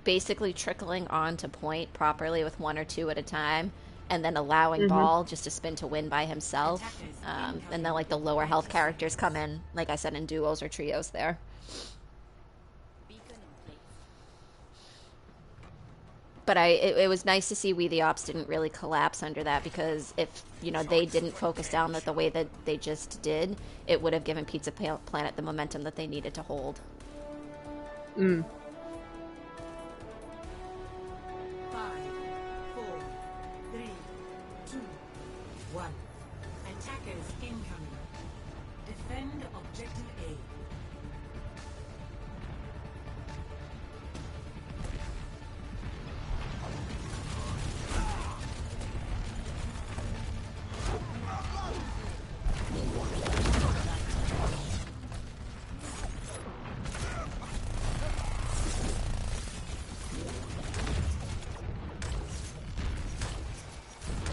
basically trickling onto point properly with 1 or 2 at a time, and then allowing Ball just to spin to win by himself. And then like the lower health characters come in, like I said, in duos or trios there. But it was nice to see WeTheOpps didn't really collapse under that, because if, you know, they didn't focus down the way that they just did, it would have given Pizza Planet the momentum that they needed to hold. 5, 4, 3, 2, 1. Attackers incoming. Defend objective A.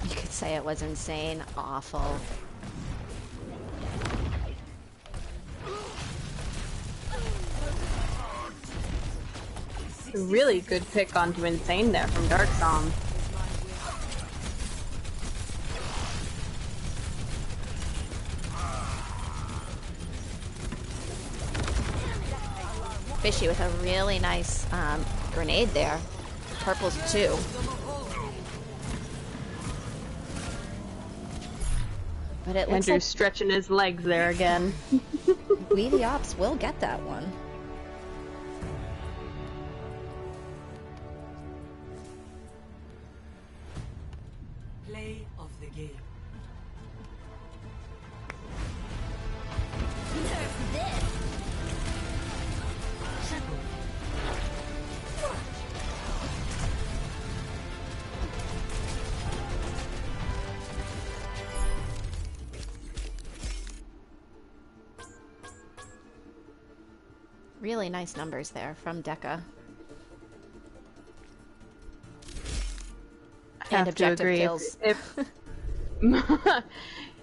You could say it was insane, awful. Really good pick onto Insane there from Dark Psalm. Fishy with a really nice grenade there. Purple's too. But it looks Andrew's like stretching his legs there again. WeTheOpps will get that one. Play of the game. Nerf this. Really nice numbers there from Deca. I And have to objective agree. kills. If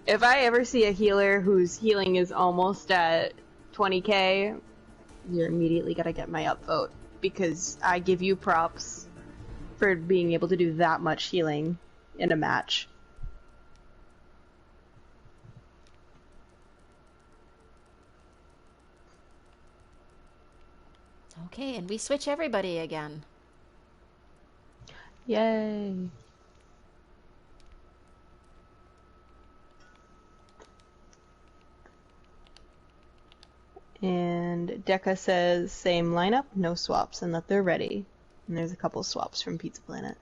if I ever see a healer whose healing is almost at 20k, you're immediately gonna get my upvote because I give you props for being able to do that much healing in a match. Okay, and we switch everybody again. Yay! And Deca says same lineup, no swaps, and that they're ready. And there's a couple swaps from Pizza Planet.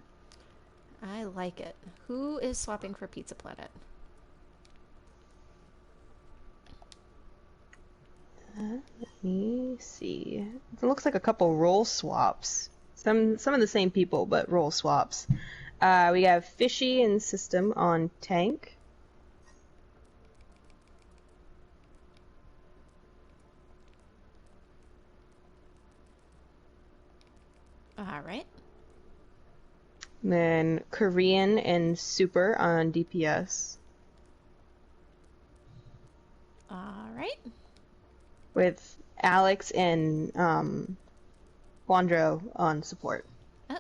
I like it. Who is swapping for Pizza Planet? Let me see. It looks like a couple role swaps. Some of the same people, but role swaps. We have Fishy and System on tank. All right. Then Korean and Super on DPS. All right. With Alex and Wandro on support. Oh,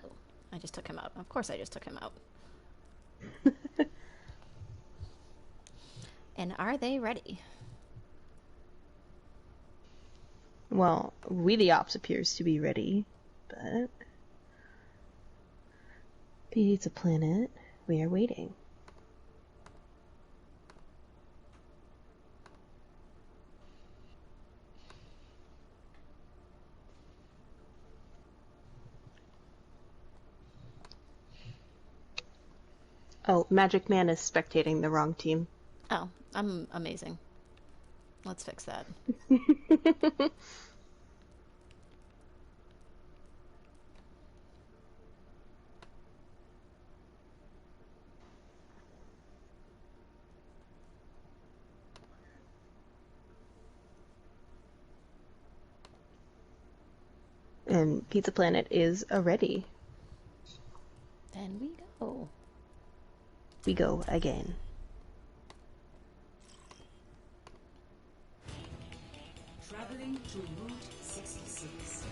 I just took him out. Of course I just took him out. And are they ready? Well, WeTheOpps appears to be ready, but Pizza Planet, we are waiting. Oh, Magic Man is spectating the wrong team. Oh, I'm amazing. Let's fix that. And Pizza Planet is ready. Then we go. We go again. Traveling to Route 66.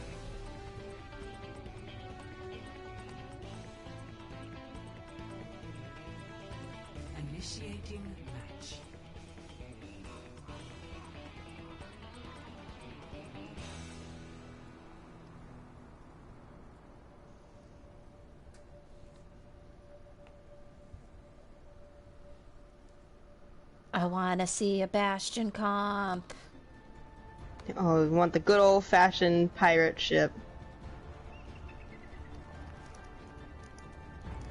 Initiating match. I want to see a Bastion comp. Oh, we want the good old-fashioned pirate ship.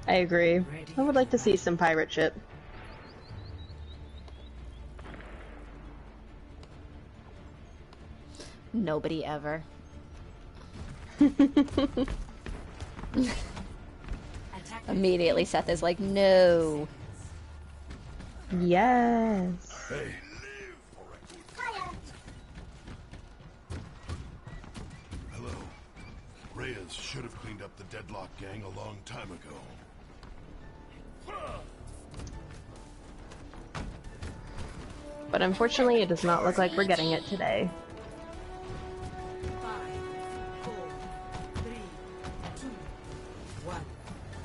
I agree. I would like to see some pirate ship. Nobody ever. Immediately Seth is like, no. Yes. Hey. Hello. Reyes should have cleaned up the Deadlock gang a long time ago. But unfortunately, it does not look like we're getting it today. 5, 4, 3, 2, 1.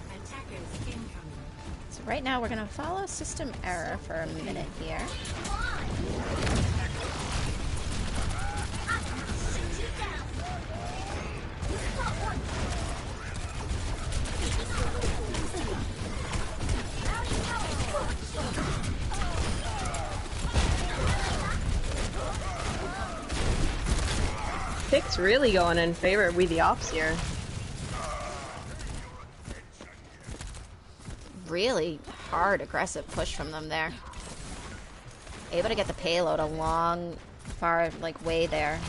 Attackers incoming. So right now we're going to follow system error for a minute here. Picks really going in favor of WeTheOpps here. Really hard, aggressive push from them there. Able to get the payload a long, far, like, way there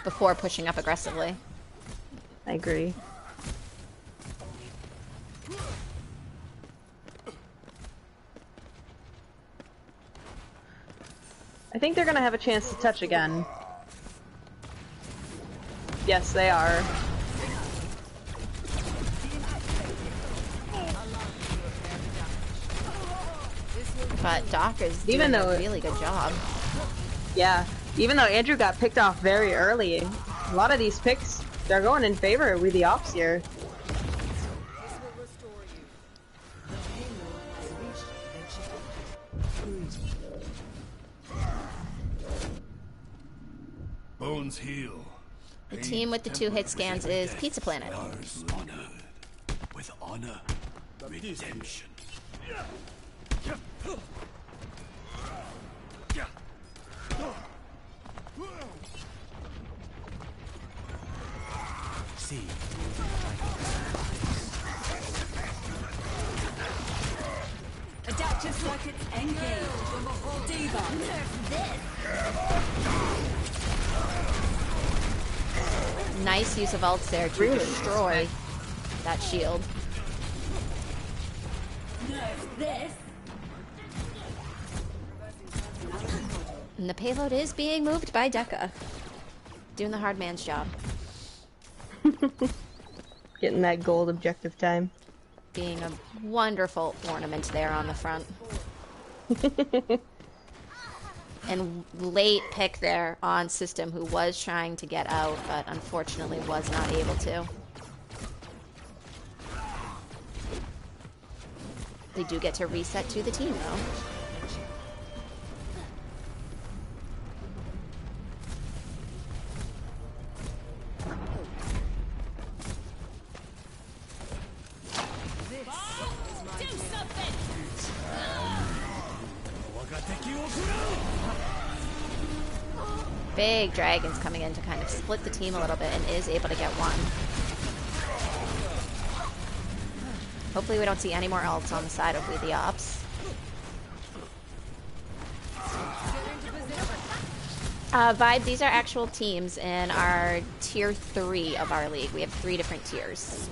before pushing up aggressively. I agree. I think they're gonna have a chance to touch again. Yes, they are. But Doc is doing a really good job. Yeah, even though Andrew got picked off very early, a lot of these picks, they're going in favor of WeTheOpps here. Bones heal. The team with the 2 hit scans is Pizza Planet. Honor. With honor, redemption. See. Adaptive circuits engaged. Diva. Nice use of ults there to destroy that shield. This. And the payload is being moved by Deca. Doing the hard man's job. Getting that gold objective time. Being a wonderful ornament there on the front. And late pick there on System, who was trying to get out, but unfortunately was not able to. They do get to reset to the team, though. Big dragons coming in to kind of split the team a little bit and is able to get one. Hopefully we don't see any more ults on the side of WeTheOpps. Vibe, these are actual teams in our tier 3 of our league. We have 3 different tiers.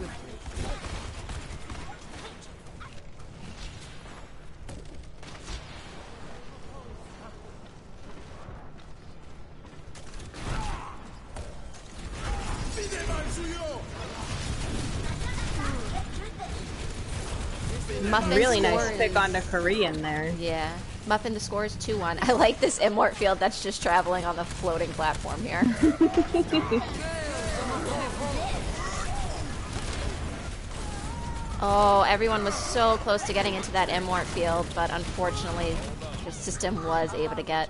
Muffin Really scores. nice pick onto Korean there. Yeah. Muffin, the score is 2-1. I like this Immort field that's just traveling on the floating platform here. Oh, everyone was so close to getting into that Immort field, but unfortunately the System was able to get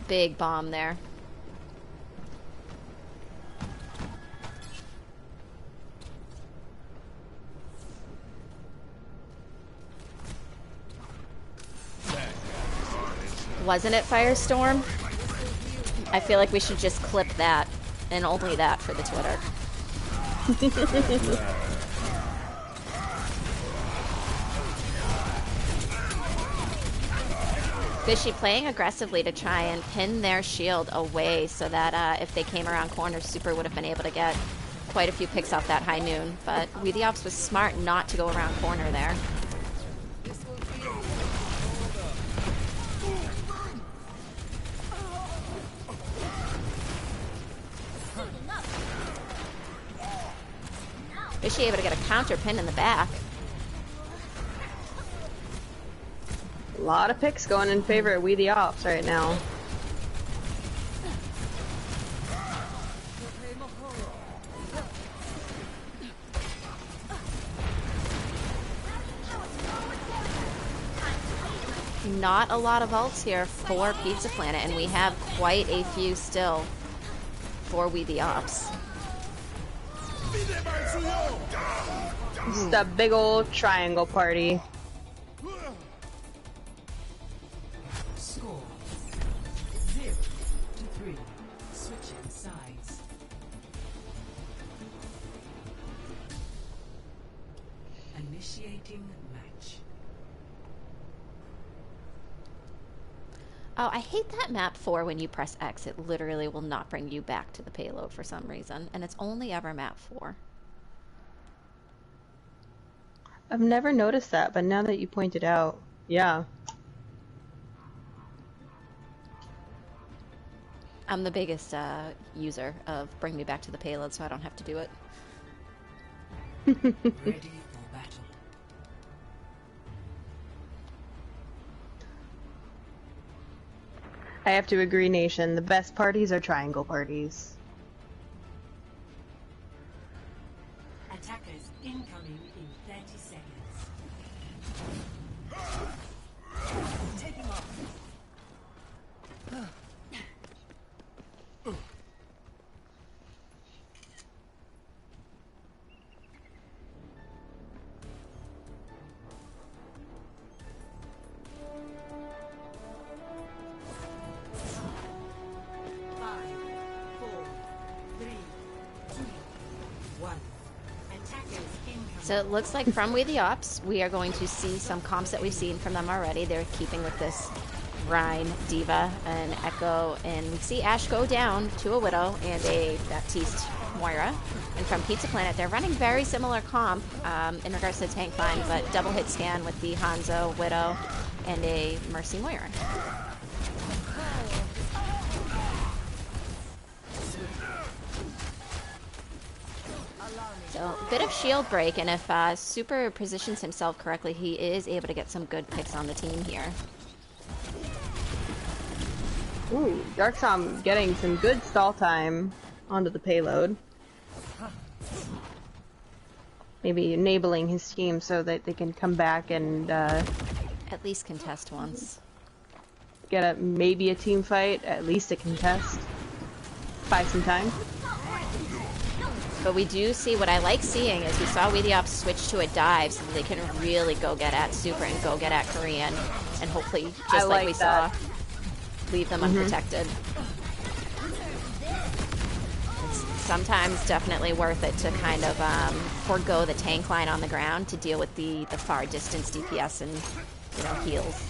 big bomb there. Wasn't it Firestorm? I feel like we should just clip that, and only that for the Twitter. Fishy playing aggressively to try and pin their shield away so that if they came around corners, Super would have been able to get quite a few picks off that high noon. But WeTheOpps was smart not to go around corner there. Fishy able to get a counter pin in the back. A lot of picks going in favor of WeTheOpps right now. Not a lot of ults here for Pizza Planet, and we have quite a few still for WeTheOpps. This is the big old triangle party. Score 0-3. Initiating match. Oh, I hate that map 4 when you press X. It literally will not bring you back to the payload for some reason. And it's only ever map 4. I've never noticed that, but now that you point it out, yeah. I'm the biggest user of bring me back to the payload so I don't have to do it. Ready for battle. I have to agree, Nation. The best parties are triangle parties. Attackers incoming in 30 seconds. Taking off. 5, 4, 3, 2, 1. Attackers incoming. So it looks like from WeTheOpps, we are going to see some comps that we've seen from them already. They're keeping with this Rhine, Diva, and Echo, and we see Ashe go down to a Widow and a Baptiste Moira. And from Pizza Planet, they're running very similar comp in regards to the tank line, but double hit scan with the Hanzo, Widow, and a Mercy Moira. So a bit of shield break, and if Super positions himself correctly, he is able to get some good picks on the team here. Ooh, Darksom getting some good stall time onto the payload. Maybe enabling his team so that they can come back and At least contest once. get maybe a team fight, at least a contest. Buy some time. But we do see, what I like seeing is we saw WeTheOpps switch to a dive so that they can really go get at Super and go get at Korean. And hopefully, just like we saw, leave them unprotected. It's sometimes definitely worth it to kind of forego the tank line on the ground to deal with the far distance DPS and, you know, heals.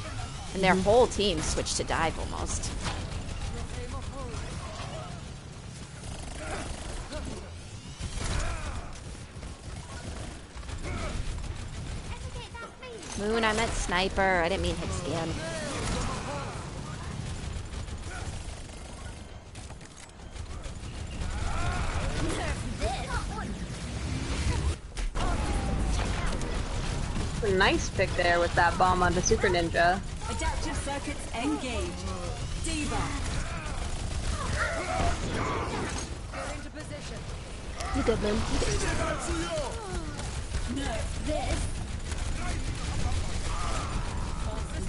And their whole team switched to dive almost. Moon, I meant sniper. I didn't mean hit scan. A nice pick there with that bomb onto Super Ninja. Adaptive circuits engage. Diva. Get into position. You good, Moon?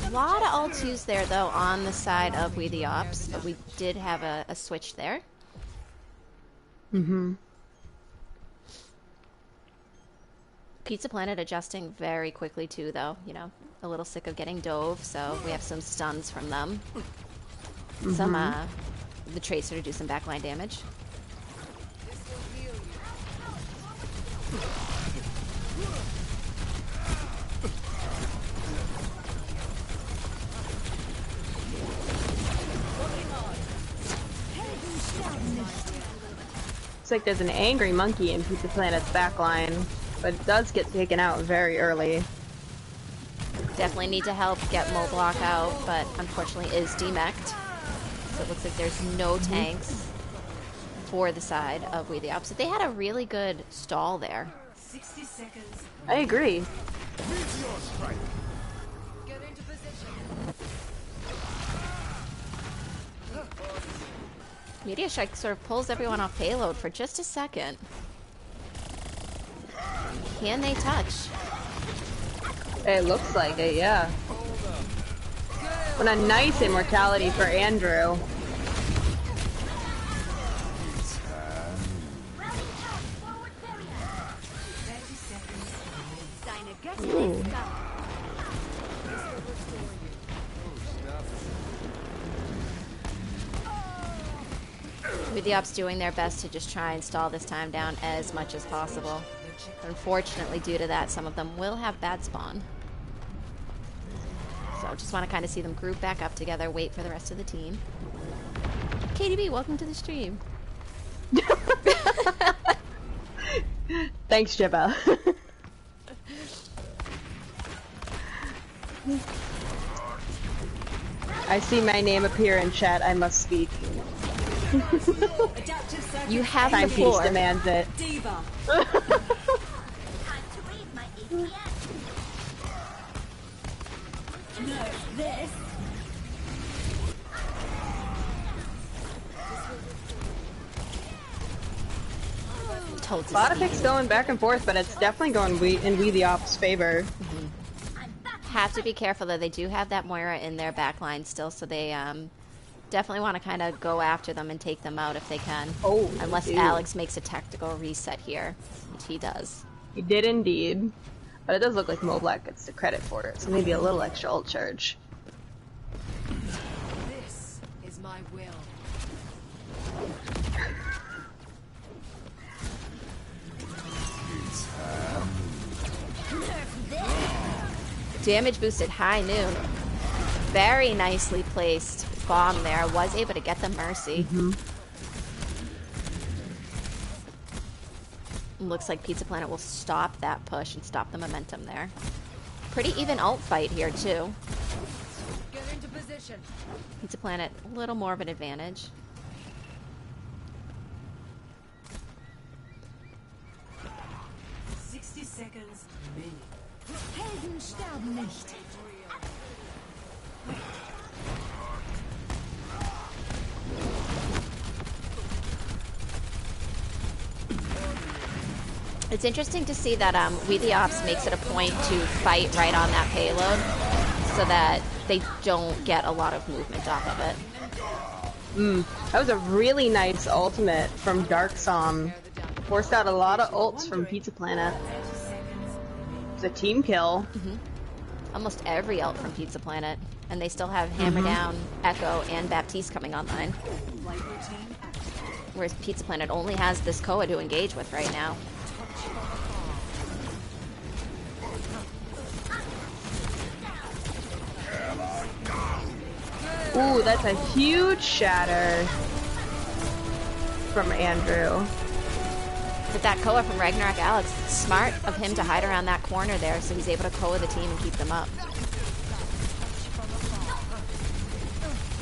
A lot of ults used there, though, on the side of WeTheOpps, but we did have a switch there. Pizza Planet adjusting very quickly, too, though. You know, a little sick of getting dove, so we have some stuns from them. Some, the Tracer to do some backline damage. Looks like there's an angry monkey in Pizza Planet's backline, but it does get taken out very early. Definitely need to help get Moblock out, but unfortunately is demeched. So it looks like there's no tanks for the side of WeTheOpps. They had a really good stall there. 60 seconds. I agree. Get into position. Meteor Strike sort of pulls everyone off payload for just a second. Can they touch? It looks like it, yeah. What a nice immortality for Andrew. Ooh. WeTheOpps doing their best to just try and stall this time down as much as possible. The Unfortunately, due to that, some of them will have bad spawn. So just want to kind of see them group back up together, wait for the rest of the team. KDB, welcome to the stream. Thanks, Jibba. I see my name appear in chat. I must speak. You have the Timepiece floor. demands it. Diva. Time to raise my APM. No, this. Told A lot of picks going back and forth, but it's definitely going in WeTheOpps' favor. I'm back. have to be careful though. They do have that Moira in their back line still, so they definitely want to kind of go after them and take them out if they can. Oh, unless dude. Alex makes a tactical reset here, which he does. He did indeed. But it does look like Moblak gets the credit for it, so maybe a little extra ult charge. This is my will. Damage boosted high noon. Very nicely placed bomb there. Was able to get the mercy. Looks like Pizza Planet will stop that push and stop the momentum there. Pretty even ult fight here too. Get into position. Pizza Planet a little more of an advantage. Seconds. Helden sterben nicht. It's interesting to see that WeTheOpps makes it a point to fight right on that payload so that they don't get a lot of movement off of it. That was a really nice ultimate from Dark Som. Forced out a lot of ults from Pizza Planet. It's a team kill. Almost every ult from Pizza Planet. And they still have Hammer Down, Echo, and Baptiste coming online. Whereas Pizza Planet only has this Koa to engage with right now. Ooh, that's a huge shatter from Andrew. With that Koa from Ragnarok Alex, smart of him to hide around that corner there so he's able to Koa the team and keep them up.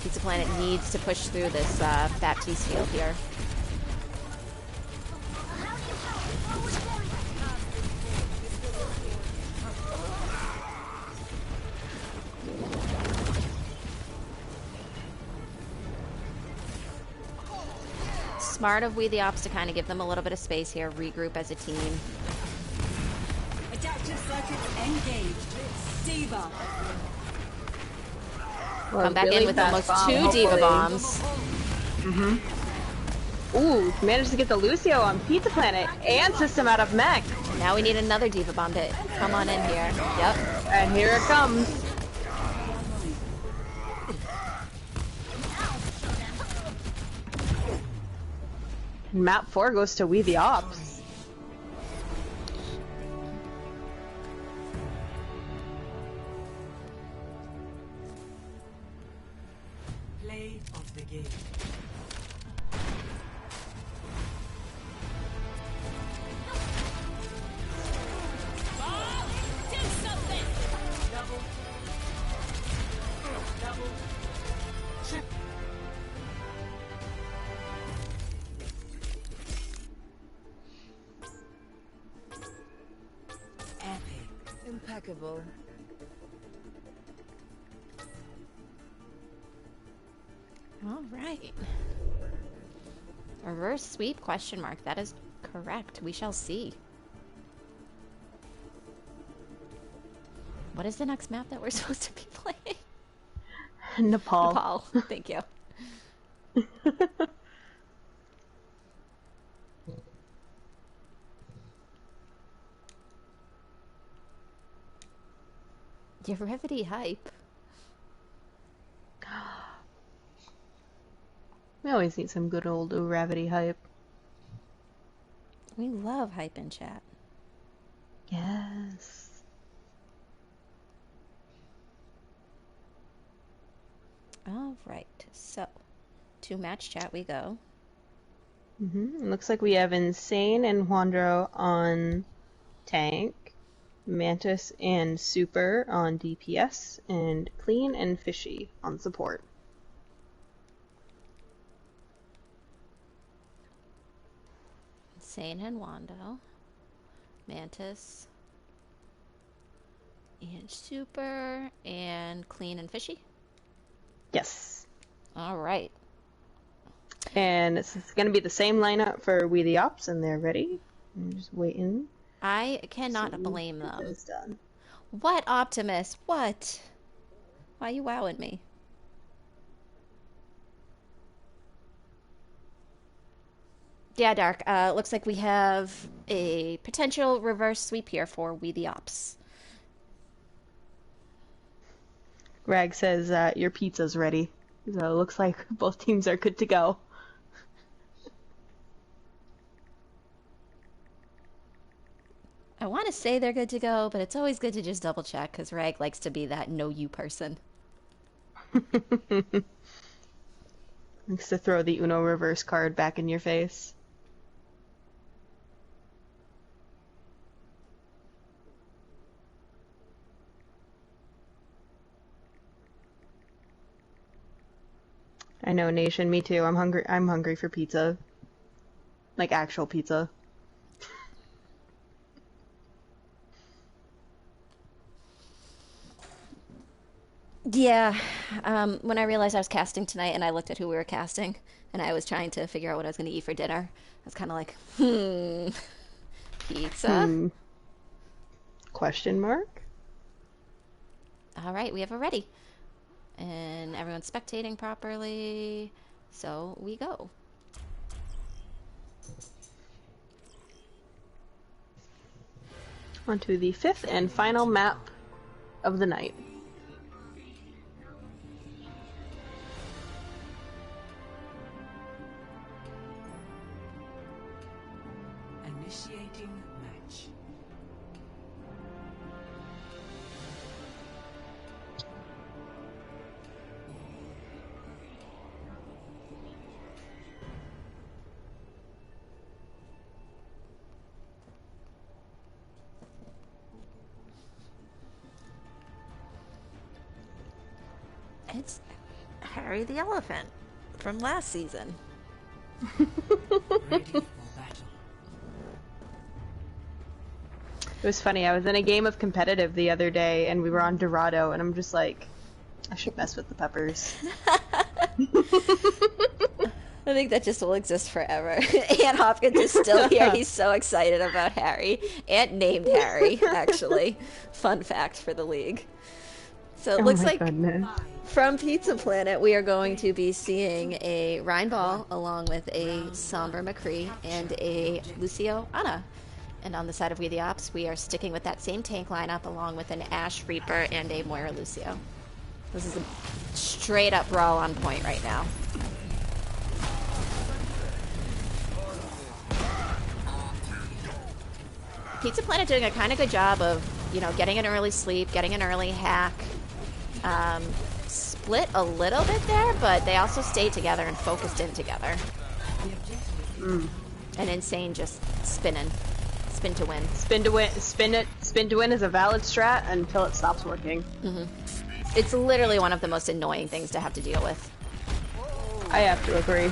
Pizza Planet needs to push through this Baptiste field here. Smart of WeTheOpps to kind of give them a little bit of space here, regroup as a team. Adaptive circuits engaged. Diva. Come back in with almost two Diva bombs. Ooh, managed to get the Lucio on Pizza Planet and system out of mech. Now we need another Diva bomb to come on in here. Yep. And here it comes. Map 4 goes to WeTheOpps. Play of the game. Impeccable. All right. Reverse sweep question mark. That is correct. We shall see. What is the next map that we're supposed to be playing? Nepal. Nepal. Thank you. Your Revity hype. We always need some good old gravity hype. We love hype in chat. Yes. All right, so to match chat we go. Looks like we have Insane and Juandro on tank, Mantis and Super on DPS, and Clean and Fishy on support. Insane and Wando, Mantis, and Super, and Clean and Fishy. Yes. All right. And it's going to be the same lineup for WeTheOpps, and they're ready. I'm just waiting. I cannot blame them. It's done. What, Optimus? What? Why are you wowing me? Yeah, Dark. Looks like we have a potential reverse sweep here for WeTheOpps. Rag says your pizza's ready. So it looks like both teams are good to go. I want to say they're good to go, but it's always good to just double check because Rag likes to be that know you person. Likes to throw the Uno reverse card back in your face. I know, Nation. Me too. I'm hungry. I'm hungry for pizza. Like actual pizza. Yeah, when I realized I was casting tonight and I looked at who we were casting and I was trying to figure out what I was going to eat for dinner, I was kind of like, pizza? Question mark? All right, we have a ready. And everyone's spectating properly, so we go. On to the 5th and final map of the night. Initiating match. It's Harry the Elephant from last season. Ready for battle. It was funny. I was in a game of competitive the other day, and we were on Dorado, and I'm just like, I should mess with the peppers. I think that just will exist forever. Ant Hopkins is still here. He's so excited about Harry. Ant named Harry, actually. Fun fact for the league. So it looks like from Pizza Planet, we are going to be seeing a Rhine Ball along with a Sombra McCree and a Lucio Ana. And on the side of WeTheOpps, we are sticking with that same tank lineup along with an Ash Reaper and a Moira Lucio. This is a straight up brawl on point right now. Pizza Planet doing a kind of good job of, you know, getting an early sleep, getting an early hack. Split a little bit there, but they also stayed together and focused in together. And Insane just spinning. Spin to win. Spin to win. Spin to win is a valid strat until it stops working. It's literally one of the most annoying things to have to deal with. I have to agree.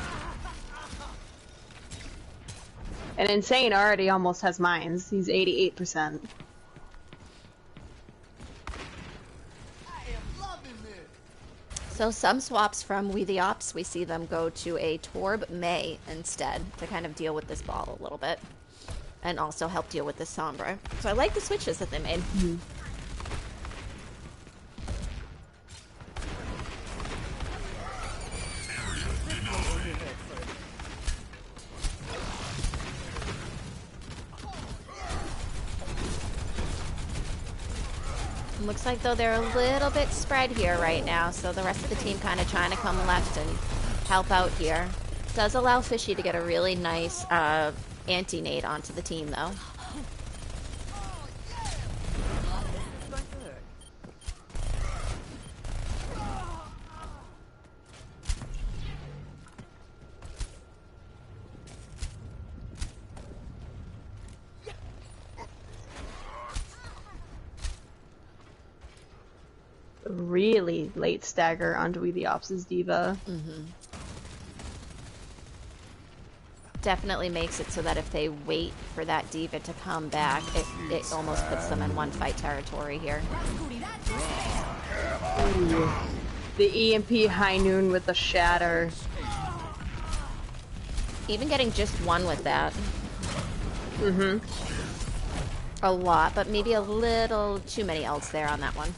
And Insane already almost has mines. He's 88%. So some swaps from WeTheOpps, we see them go to a Torb May instead to kind of deal with this ball a little bit. And also help deal with this Sombra. So I like the switches that they made. Looks like, though, they're a little bit spread here right now, so the rest of the team kind of trying to come left and help out here. Does allow Fishy to get a really nice anti-nade onto the team, though. really late stagger onto WeTheOpps' Diva. Definitely makes it so that if they wait for that diva to come back, it almost puts them in one fight territory here. Ooh. The EMP High Noon with the Shatter. Even getting just one with that. A lot, but maybe a little too many ults there on that one.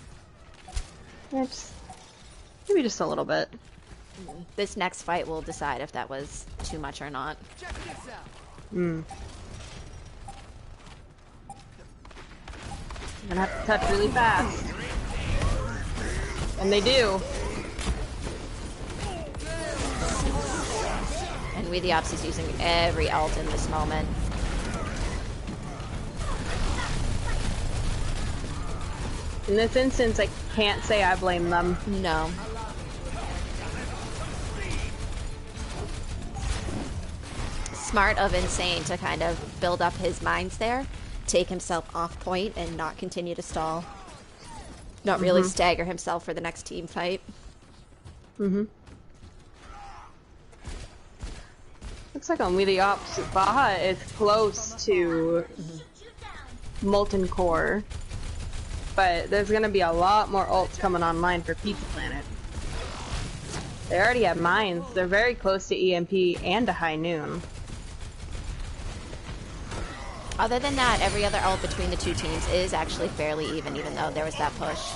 Maybe just a little bit. This next fight will decide if that was too much or not. I'm gonna have to touch really fast. And they do. And WeTheOpps is using every ult in this moment. In this instance, I can't say I blame them. No. Smart of Insane to kind of build up his mines there, take himself off point, and not continue to stall. Not really stagger himself for the next team fight. Looks like on WeTheOpps, Baja is close to Molten Core, but there's gonna be a lot more ults coming online for Pizza Planet. They already have mines. They're very close to EMP and to High Noon. Other than that, every other ult between the two teams is actually fairly even though there was that push.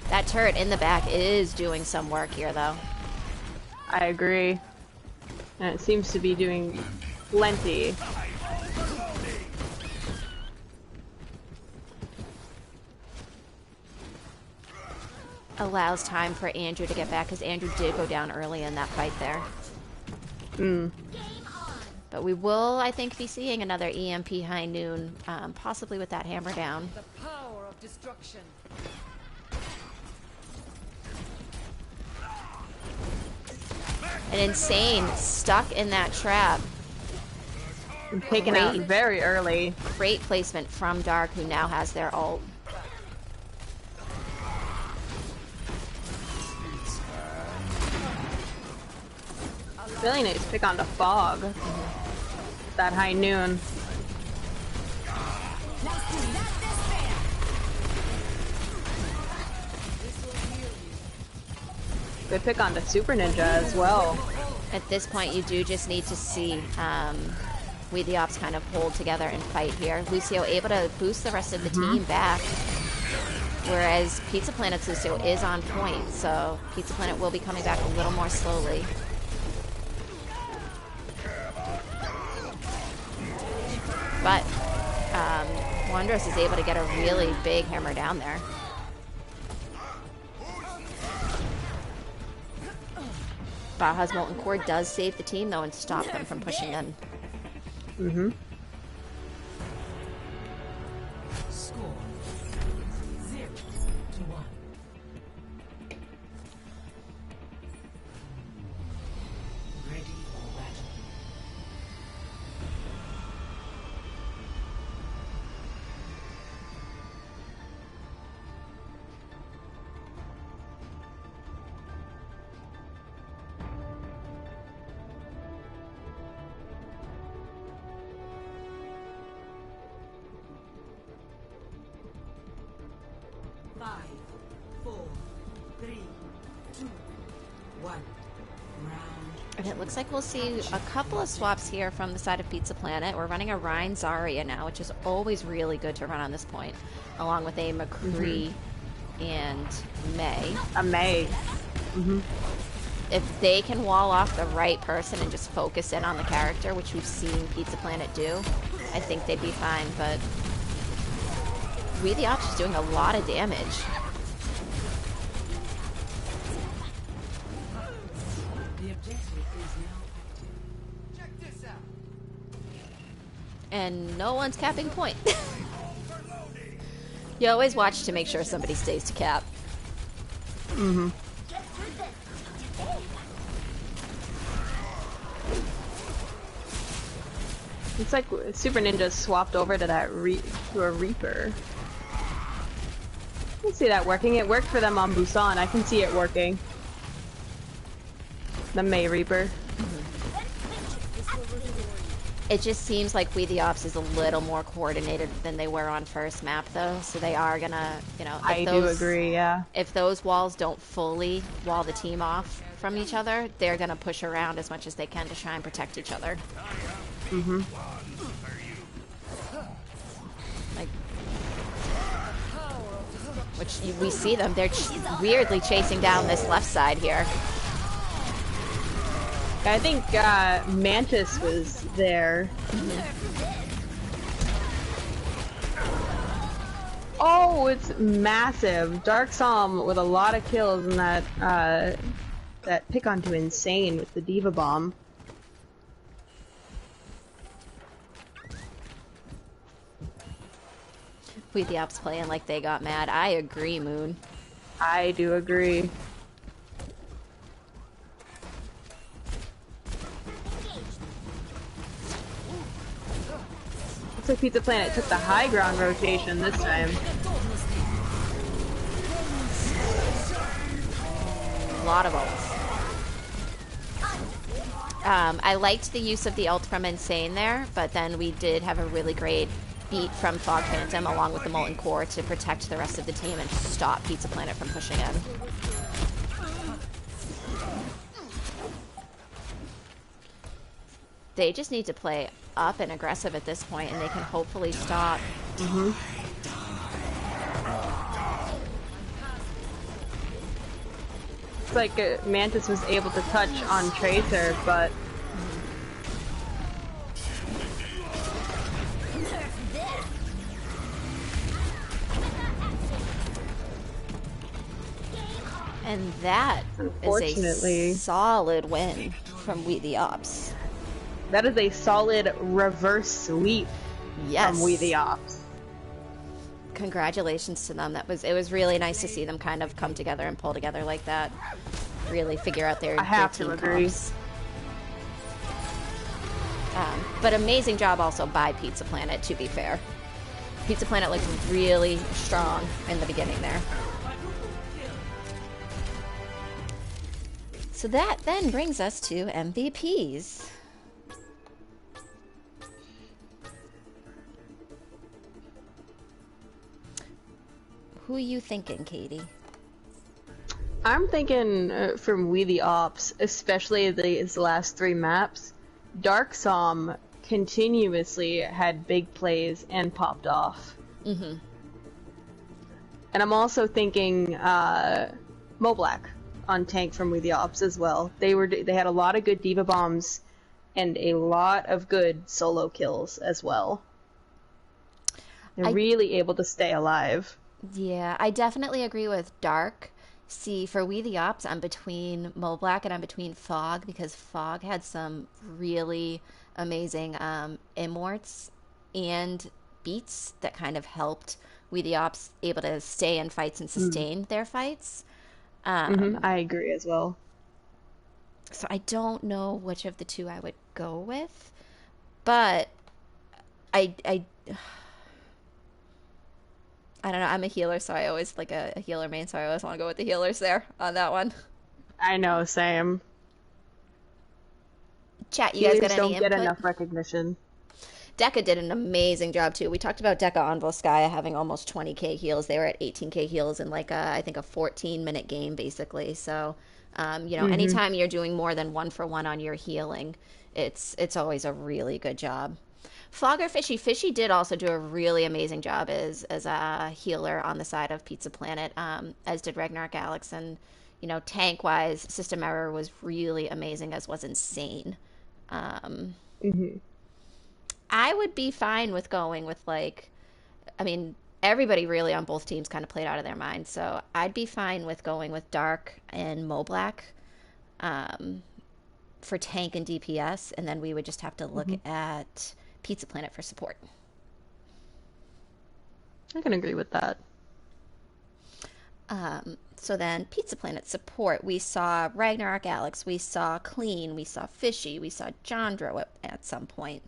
That turret in the back is doing some work here, though. I agree. And it seems to be doing plenty. Allows time for Andrew to get back, because Andrew did go down early in that fight there. But we will, I think, be seeing another EMP High Noon, possibly with that hammer down. The power of destruction. An Insane stuck in that trap. Taken out very early. Great placement from Dark, who now has their ult. Really nice pick onto Fog. That High Noon. Good pick onto Super Ninja as well. At this point, you do just need to see WeTheOpps kind of hold together and fight here. Lucio able to boost the rest of the team back, whereas Pizza Planet's Lucio is on point, so Pizza Planet will be coming back a little more slowly. But Wondrous is able to get a really big hammer down there. Baja's Molten Core does save the team, though, and stop them from pushing in. Score 0-1. Ready for battle. And it looks like we'll see a couple of swaps here from the side of Pizza Planet. We're running a Rhine Zarya now, which is always really good to run on this point, along with a McCree and May. A May. If they can wall off the right person and just focus in on the character, which we've seen Pizza Planet do, I think they'd be fine, but WeTheOpps is doing a lot of damage. The objective is now active. Check this out. And no one's capping point. You always watch to make sure somebody stays to cap. It's like Super Ninja swapped over to that to a Reaper. I can see that working. It worked for them on Busan. I can see it working. The May Reaper. It just seems like We the Ops is a little more coordinated than they were on first map, though. So they are gonna, you know, I do agree, yeah. if those walls don't fully wall the team off from each other, they're gonna push around as much as they can to try and protect each other. Mm-hmm. Like, which we see them. They're weirdly chasing down this left side here. I think Mantis was there. Oh, it's massive. Dark Psalm with a lot of kills and that pick onto Insane with the Diva Bomb. We the Ops playing like they got mad. I agree, Moon. I do agree. Looks like Pizza Planet took the high ground rotation this time. A lot of ults. I liked the use of the ult from Insane there, but then we did have a really great beat from Fog Phantom along with the Molten Core to protect the rest of the team and stop Pizza Planet from pushing in. They just need to play up and aggressive at this point, and they can hopefully stop. Mm-hmm. It's like Mantis was able to touch on Tracer, but and that is a solid win from We the Ops. That is a solid reverse sweep from We the Ops. Congratulations to them. It was really nice to see them kind of come together and pull together like that. Really figure out their team comps. But amazing job also by Pizza Planet, to be fair. Pizza Planet looked really strong in the beginning there. So that then brings us to MVPs. Who are you thinking, Katie? I'm thinking from We the Ops, especially these last 3 maps, Dark Psalm continuously had big plays and popped off. Mm-hmm. And I'm also thinking Moblack on tank from We the Ops as well. They had a lot of good Diva Bombs and a lot of good solo kills as well. They're really able to stay alive. Yeah, I definitely agree with Dark. See, for We the Ops, I'm between Moblack and I'm between Fog, because Fog had some really amazing immorts and beats that kind of helped We the Ops able to stay in fights and sustain their fights. I agree as well. So I don't know which of the two I would go with, but I don't know. I'm a healer, so I always like a healer main, so I always want to go with the healers there on that one. I know, same. Chat, you guys got any don't input? get enough recognition. Deca did an amazing job too. We talked about Deca on Volskaya having almost 20k heals. They were at 18k heals in like I think a 14-minute game basically. So, you know, anytime you're doing more than 1-for-1 on your healing, it's always a really good job. Fog or Fishy? Fishy did also do a really amazing job as a healer on the side of Pizza Planet, as did Ragnarok Alex. And, you know, tank-wise, System Error was really amazing, as was Insane. I would be fine with going with, like, I mean, everybody really on both teams kind of played out of their mind. So I'd be fine with going with Dark and Moblack for tank and DPS. And then we would just have to look at Pizza Planet for support. I can agree with that. So then Pizza Planet support, we saw Ragnarok Alex, we saw Clean, we saw Fishy, we saw Jandro at some point.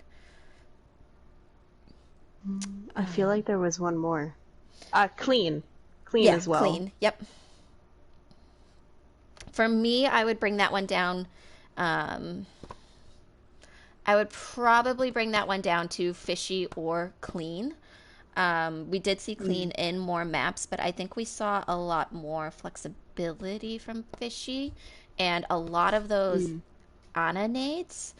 I feel like there was one more. Clean. Clean Yeah, as well. clean. Yep. For me, I would bring that one down. I would probably bring that one down to fishy or clean. We did see clean in more maps, but I think we saw a lot more flexibility from fishy, and a lot of those Ananades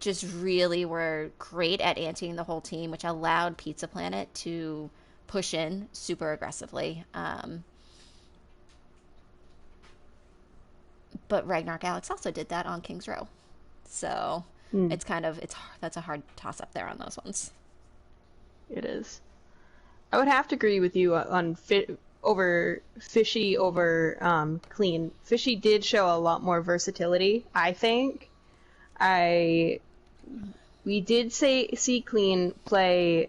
just really were great at anteing the whole team, which allowed Pizza Planet to push in super aggressively. But Ragnarok Alex also did that on King's Row. So it's kind of that's a hard toss up there on those ones. It is. I would have to agree with you on over fishy over clean. Fishy did show a lot more versatility, I think. We did see clean play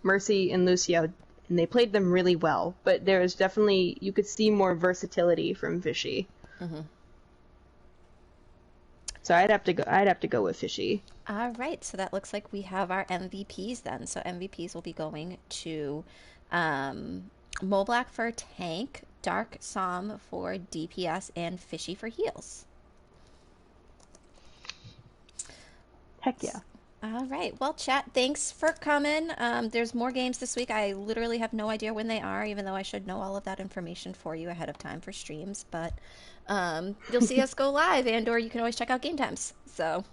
Mercy and Lucio, and they played them really well. But there was definitely, you could see more versatility from Fishy. So I'd have to go with Fishy. All right, so that looks like we have our MVPs then. So MVPs will be going to Moblack for tank, Dark Som for DPS, and Fishy for heals. Heck yeah. All right. Well, chat, thanks for coming. There's more games this week. I literally have no idea when they are, even though I should know all of that information for you ahead of time for streams. But you'll see us go live, and or you can always check out game times. So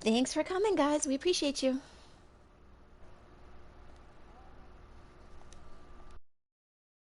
thanks for coming, guys. We appreciate you.